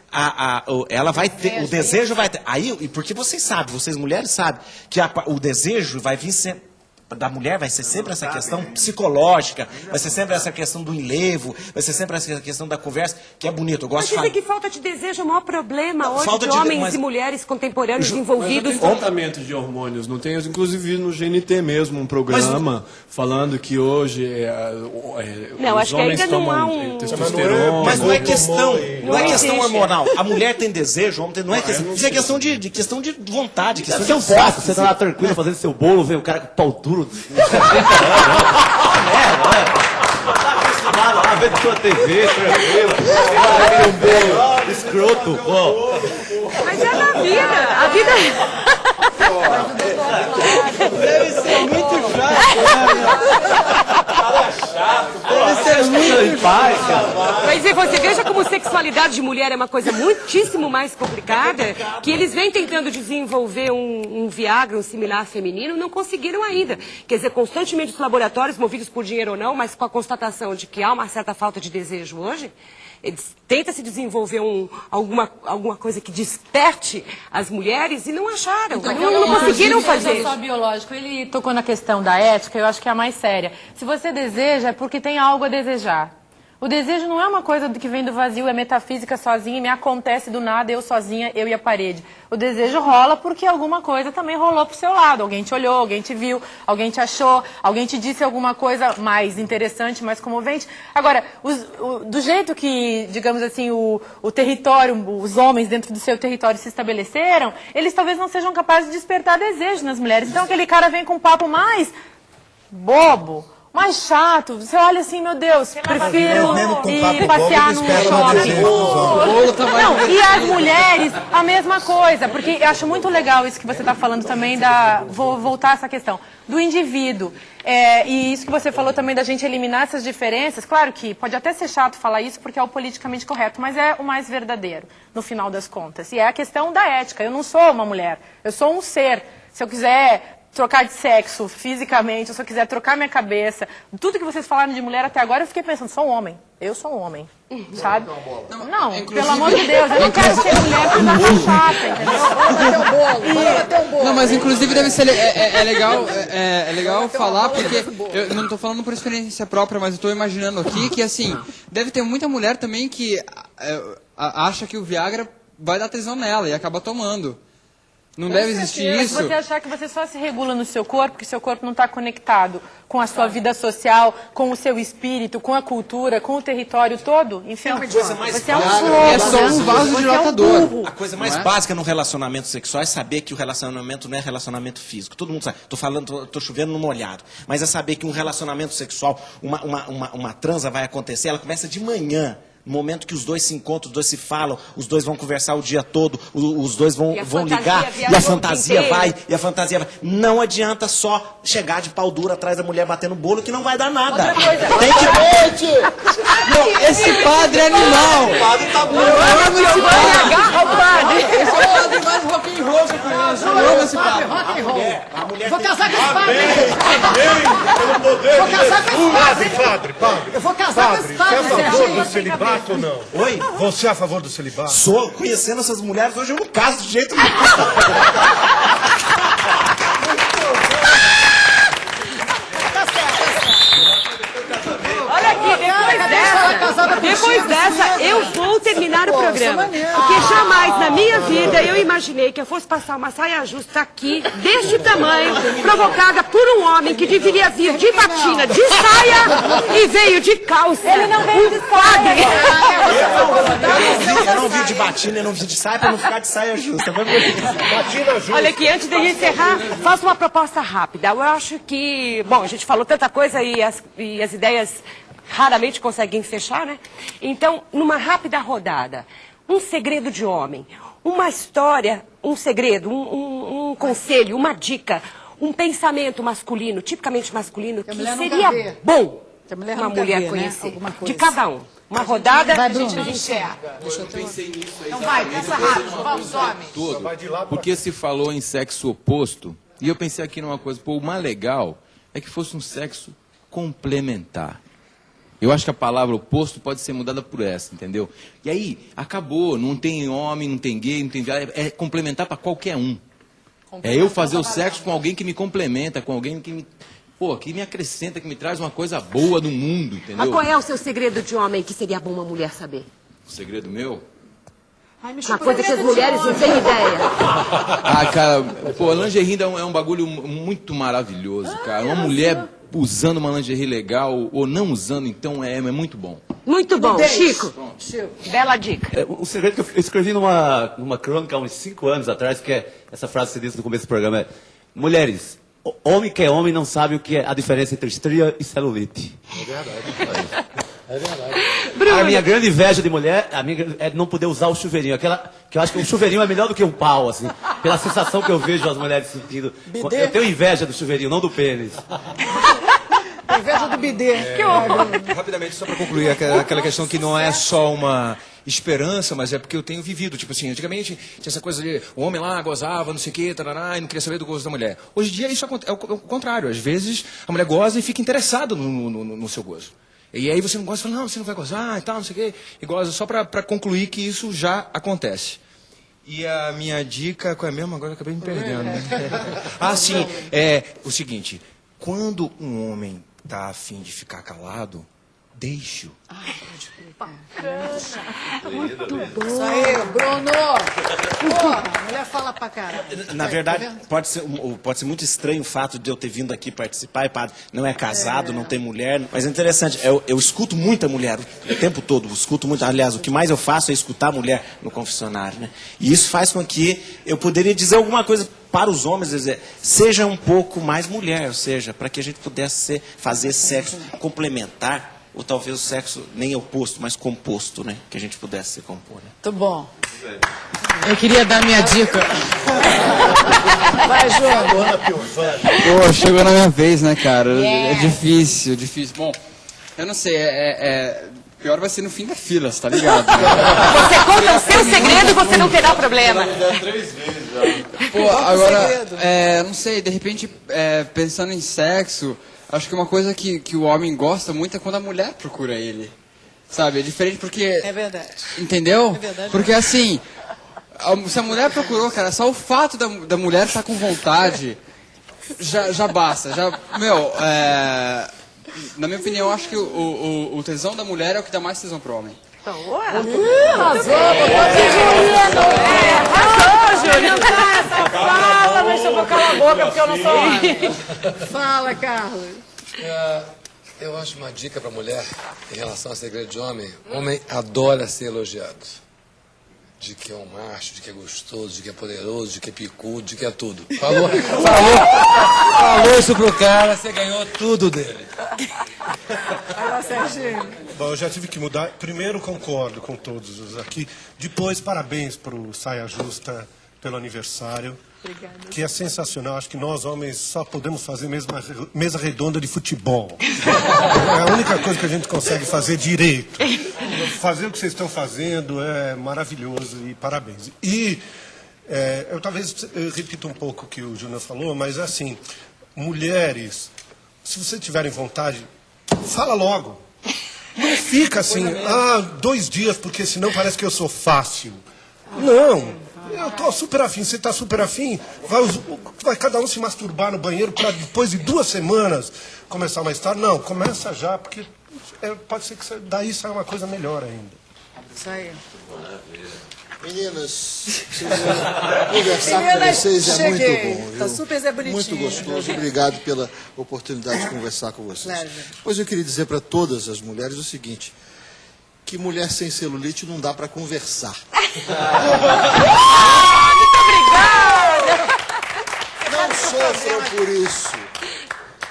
ela vai ter, o desejo vai ter. Aí, porque vocês sabem, vocês mulheres sabem, que o desejo vai vir sempre. Da mulher vai ser sempre essa questão psicológica, vai ser sempre essa questão do enlevo, vai ser sempre essa questão da conversa, que é bonito. Eu gosto de falar. Mas dizer que falta de desejo é o maior problema hoje de homens e mulheres contemporâneos envolvidos. Mas tem tratamento de hormônios, não tem? Inclusive no GNT mesmo, um programa falando que hoje os homens tomam testosterona. Mas não é questão hormonal. A mulher tem desejo, o homem tem, não é questão. Isso é questão de vontade. Você não posso, você tá lá tranquilo fazendo seu bolo, vem o cara com pau duro. Lá vendo sua TV, tranquilo. Um bolo escroto. Mas é na vida. A vida. Deve ser muito chato. Deve ser muito chato. Mas e você veja como sexualidade de mulher é uma coisa muitíssimo mais complicada, que eles vêm tentando desenvolver um Viagra, um similar feminino, não conseguiram ainda. Quer dizer, constantemente os laboratórios, movidos por dinheiro ou não, mas com a constatação de que há uma certa falta de desejo hoje, eles tentam se desenvolver alguma coisa que desperte as mulheres e não acharam. Então, não conseguiram fazer. Não só biológico, ele tocou na questão da ética, eu acho que é a mais séria. Se você deseja, é porque tem algo a desejar. O desejo não é uma coisa que vem do vazio, é metafísica sozinha e me acontece do nada, eu sozinha, eu e a parede. O desejo rola porque alguma coisa também rolou pro seu lado. Alguém te olhou, alguém te viu, alguém te achou, alguém te disse alguma coisa mais interessante, mais comovente. Agora, do jeito que, digamos assim, o território, os homens dentro do seu território se estabeleceram, eles talvez não sejam capazes de despertar desejo nas mulheres. Então aquele cara vem com um papo mais bobo, mais chato. Você olha assim, meu Deus, prefiro ir passear no shopping. Não, e as mulheres, a mesma coisa. Porque eu acho muito legal isso que você está falando também vou voltar a essa questão, do indivíduo. E isso que você falou também da gente eliminar essas diferenças. Claro que pode até ser chato falar isso porque é o politicamente correto, mas é o mais verdadeiro, no final das contas. E é a questão da ética. Eu não sou uma mulher, eu sou um ser. Se eu quiser trocar de sexo fisicamente, se eu quiser trocar minha cabeça, tudo que vocês falaram de mulher até agora, eu fiquei pensando, sou um homem. Eu sou um homem, sabe? Não, pelo amor de Deus, eu não quero ser mulher pra dar chata, entendeu? Não, mas inclusive deve ser legal falar, porque eu não estou falando por experiência própria, mas eu estou imaginando aqui que, assim, deve ter muita mulher também que acha que o Viagra vai dar tesão nela e acaba tomando. Não deve existir isso. Mas você achar que você só se regula no seu corpo, que seu corpo não está conectado com a sua vida social, com o seu espírito, com a cultura, com o território todo, enfim, você é um flow. É só um vaso dilatador. A coisa mais básica no relacionamento sexual é saber que o relacionamento não é relacionamento físico. Todo mundo sabe. Tô chovendo no molhado. Mas é saber que um relacionamento sexual, uma transa vai acontecer, ela começa de manhã. No momento que os dois se encontram, os dois se falam, os dois vão conversar o dia todo, os dois vão ligar, e a fantasia vai, Não adianta só chegar de pau duro atrás da mulher batendo bolo, que não vai dar nada. Tem que... Não, esse padre é animal. O padre tá bom. Eu amo esse padre. Agarra o padre. Esse é o padre mais rock and roll que eu conheço. Eu amo esse padre. A mulher vou casar com esse padre. Vou casar com esse padre. Padre. Eu vou casar com esse padre. Você é a favor do celibato ou não? Oi? Você é a favor do celibato? Sou. Conhecendo essas mulheres, hoje eu não caso de jeito nenhum. depois dessa, eu vou terminar o programa. Porque jamais na minha vida eu imaginei que eu fosse passar uma saia justa aqui, deste tamanho, provocada por um homem que deveria vir de batina, de saia e veio de calça. Ele não veio de saia. Eu não vi de batina, eu não vi de saia pra não ficar de saia justa. Batina justa. Olha aqui, antes de encerrar, faço uma proposta rápida. Eu acho que, bom, a gente falou tanta coisa e as ideias raramente conseguem fechar, né? Então, numa rápida rodada, um segredo de homem, uma história, um segredo, um conselho, uma dica, um pensamento masculino, tipicamente masculino, que seria bom uma mulher conhecer, de cada um. Uma rodada, Vai, a gente Bruno. encerra. Eu pensei nisso aí. Então vai, pensa rápido, vamos, homem. Todo, porque se falou em sexo oposto, e eu pensei aqui numa coisa, pô, o mais legal é que fosse um sexo complementar. Eu acho que a palavra oposto pode ser mudada por essa, entendeu? E aí, acabou, não tem homem, não tem gay, não tem viado, é complementar para qualquer um. É eu fazer o sexo com alguém que me complementa, com alguém que me... Pô, que me acrescenta, que me traz uma coisa boa no mundo, entendeu? Mas qual é o seu segredo de homem que seria bom uma mulher saber? O segredo meu? Uma coisa que as mulheres não têm ideia. Ah, cara, pô, lingerie é um bagulho muito maravilhoso, cara. Uma mulher usando uma lingerie legal ou não usando, então é muito bom. Muito bom, Chico. Bela dica. Um segredo que eu escrevi numa crônica há uns 5 anos atrás, que é essa frase que você disse no começo do programa, é: mulheres, homem que é homem não sabe o que é a diferença entre estria e celulite. É verdade. É verdade. A minha grande inveja de mulher é não poder usar o chuveirinho. Que eu acho que o chuveirinho é melhor do que um pau, assim. Pela sensação que eu vejo as mulheres sentindo. Bidê. Eu tenho inveja do chuveirinho, não do pênis. Inveja do bidê. Que horror. Rapidamente, só para concluir, aquela questão que não é só uma esperança, mas é porque eu tenho vivido. Tipo assim, antigamente tinha essa coisa de o homem lá gozava, não sei o quê, tarará, e não queria saber do gozo da mulher. Hoje em dia isso é o contrário. Às vezes a mulher goza e fica interessada no seu gozo. E aí você não gosta, fala, não, você não vai gozar e tal, não sei o quê. E goza só para concluir que isso já acontece. E a minha dica, qual é mesmo? Agora eu acabei me perdendo. Né? Ah, sim, é o seguinte, quando um homem tá a fim de ficar calado, deixe-o. Muito bom. Isso aí, Bruno. Porra, a mulher fala pra caralho. Na verdade, pode ser muito estranho o fato de eu ter vindo aqui participar, e padre não é casado, não tem mulher, mas é interessante, eu escuto muita mulher o tempo todo, escuto muito, aliás, o que mais eu faço é escutar a mulher no confessionário, né? E isso faz com que eu poderia dizer alguma coisa para os homens, dizer, seja um pouco mais mulher, ou seja, para que a gente pudesse fazer sexo complementar, ou talvez o sexo nem oposto, mas composto, né? Que a gente pudesse se compor, né? Muito bom. Eu queria dar minha dica. Vai, João. Pô, chegou na minha vez, né, cara? Yeah. É difícil. Bom, eu não sei, pior vai ser no fim da fila, você tá ligado? Né? Você conta o seu segredo e você não terá problema. Pô, agora, não sei, de repente, pensando em sexo, acho que uma coisa que o homem gosta muito é quando a mulher procura ele. Sabe? É diferente porque... É verdade. Entendeu? É verdade. Porque assim, se a mulher procurou, cara, só o fato da mulher estar com vontade já basta. Na minha opinião, eu acho que o tesão da mulher é o que dá mais tesão pro homem. Arrasou, Júlio. Fala, deixa eu calar a boca porque eu não sou homem. Fala, Carlos. Eu acho uma dica pra mulher em relação ao segredo de homem. Homem adora ser elogiado. De que é um macho, de que é gostoso, de que é poderoso, de que é picudo, de que é tudo. Falou isso pro cara, você ganhou tudo dele. Vai lá, Serginho. Bom, eu já tive que mudar. Primeiro, concordo com todos os aqui. Depois, parabéns pro Saia Justa pelo aniversário. Obrigada. Que é sensacional. Acho que nós, homens, só podemos fazer mesa redonda de futebol. É a única coisa que a gente consegue fazer direito. Fazer o que vocês estão fazendo é maravilhoso e parabéns. E eu talvez repita um pouco o que o Júnior falou, mas assim, mulheres, se vocês tiverem vontade, fala logo. Não fica assim, 2 dias, porque senão parece que eu sou fácil. Não. Eu tô super afim, você tá super afim, vai cada um se masturbar no banheiro para depois de 2 semanas começar uma história. Não, começa já, porque pode ser que daí saia uma coisa melhor ainda. Isso aí. Meninas, conversar com vocês é muito bom, viu? Tá super Zé Bonitinho. Muito gostoso. Obrigado pela oportunidade de conversar com vocês. Claro. Pois eu queria dizer para todas as mulheres o seguinte, que mulher sem celulite não dá para conversar. Muito obrigada! Não sofram por isso.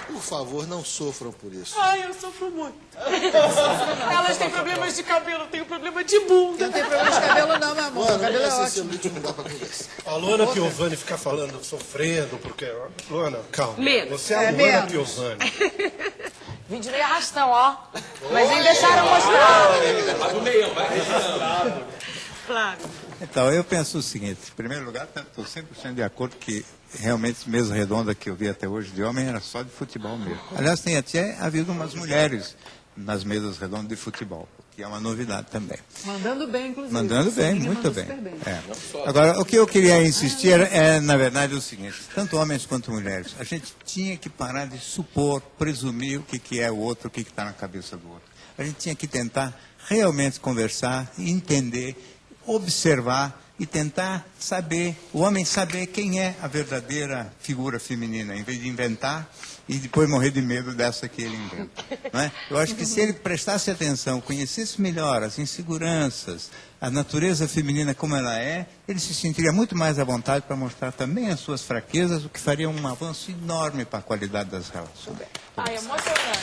Por favor, não sofram por isso. Ai, eu sofro muito. Elas têm problemas de cabelo, eu tenho problema de bunda. Não tem problema de cabelo não, meu amor. Mano, O cabelo é sem ótimo. celulite não dá para conversar. A Luana Piovani ficar falando, sofrendo, porque... Luana, calma. Medo. Você é a Luana medo. Piovani. Vim de meio arrastão, ó. Mas nem deixaram mostrar. Então, eu penso o seguinte, em primeiro lugar, estou 100% de acordo que realmente mesa redonda que eu vi até hoje de homem era só de futebol mesmo. Aliás, tem até havido umas mulheres nas mesas redondas de futebol, que é uma novidade também. Mandando bem, inclusive. Mandando bem, Menina muito mandou bem. super bem. É. Agora, o que eu queria insistir é, na verdade, o seguinte, tanto homens quanto mulheres, a gente tinha que parar de supor, presumir o que é o outro, o que está na cabeça do outro. A gente tinha que tentar realmente conversar, entender, observar e tentar saber, o homem saber quem é a verdadeira figura feminina, em vez de inventar e depois morrer de medo dessa que ele inventa. Não é? Eu acho que se ele prestasse atenção, conhecesse melhor as inseguranças, a natureza feminina como ela é, ele se sentiria muito mais à vontade para mostrar também as suas fraquezas, o que faria um avanço enorme para a qualidade das relações. Ai, emocionante.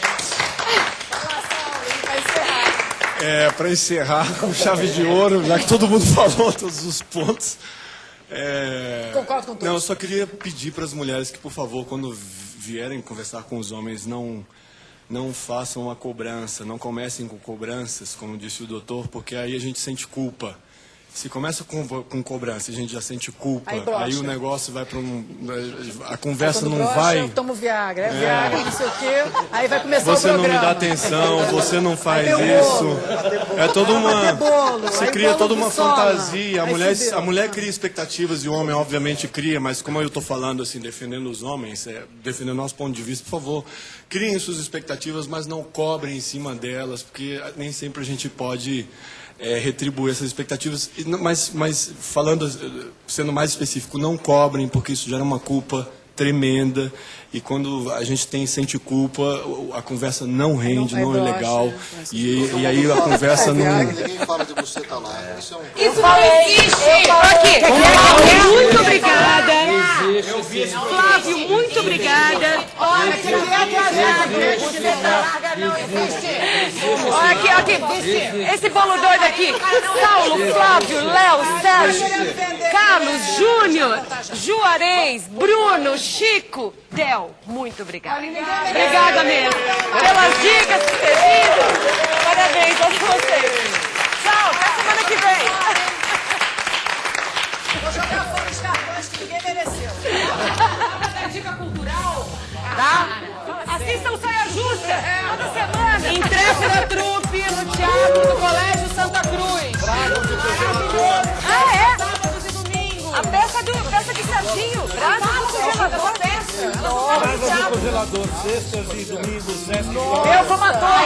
Para encerrar com chave de ouro, já que todo mundo falou todos os pontos. Concordo com todos. Não, eu só queria pedir para as mulheres que, por favor, quando vierem conversar com os homens, não façam uma cobrança, não comecem com cobranças, como disse o doutor, porque aí a gente sente culpa. Se começa com cobrança, a gente já sente culpa, aí o negócio vai para a conversa não vai. Eu tomo Viagra, Viagra, não sei o quê, aí vai começar Você o não programa. me dá atenção, você não faz Aí tem o isso. bolo. É toda uma. Vai ter bolo, Você aí cria bolo toda uma funciona. fantasia. Aí fudeu. A mulher cria expectativas e o homem, obviamente, cria, mas como eu estou falando, assim, defendendo os homens, defendendo o nosso ponto de vista, por favor, criem suas expectativas, mas não cobrem em cima delas, porque nem sempre a gente pode. Retribuir essas expectativas, mas falando, sendo mais específico, não cobrem, porque isso gera uma culpa tremenda, e quando a gente sente culpa, a conversa não rende, não é legal, e aí a conversa não... Ninguém fala de você tá lá. Isso é um... Isso não existe! Aqui! Muito obrigada! Flávio, muito obrigada! Olha, aqui! Esse bolo doido aqui! Saulo, Flávio, Léo, Sérgio, Carlos, Júnior, Juarez, Bruno, Chico, Del, muito obrigada. Obrigada mesmo. Pelas dicas, pedidos. Parabéns a vocês. Tchau, até semana que vem. Vou jogar fora os cartões que ninguém mereceu. Dica cultural, tá? Assistam Saia Justa, toda semana. Entrega da trupe no Teatro do Colégio Santa Cruz. Ah, é? Sábados e domingos. A peça de Serginho. Brasa do congelador. Casa do congelador, sextas e domingos, 7 Eu como ator.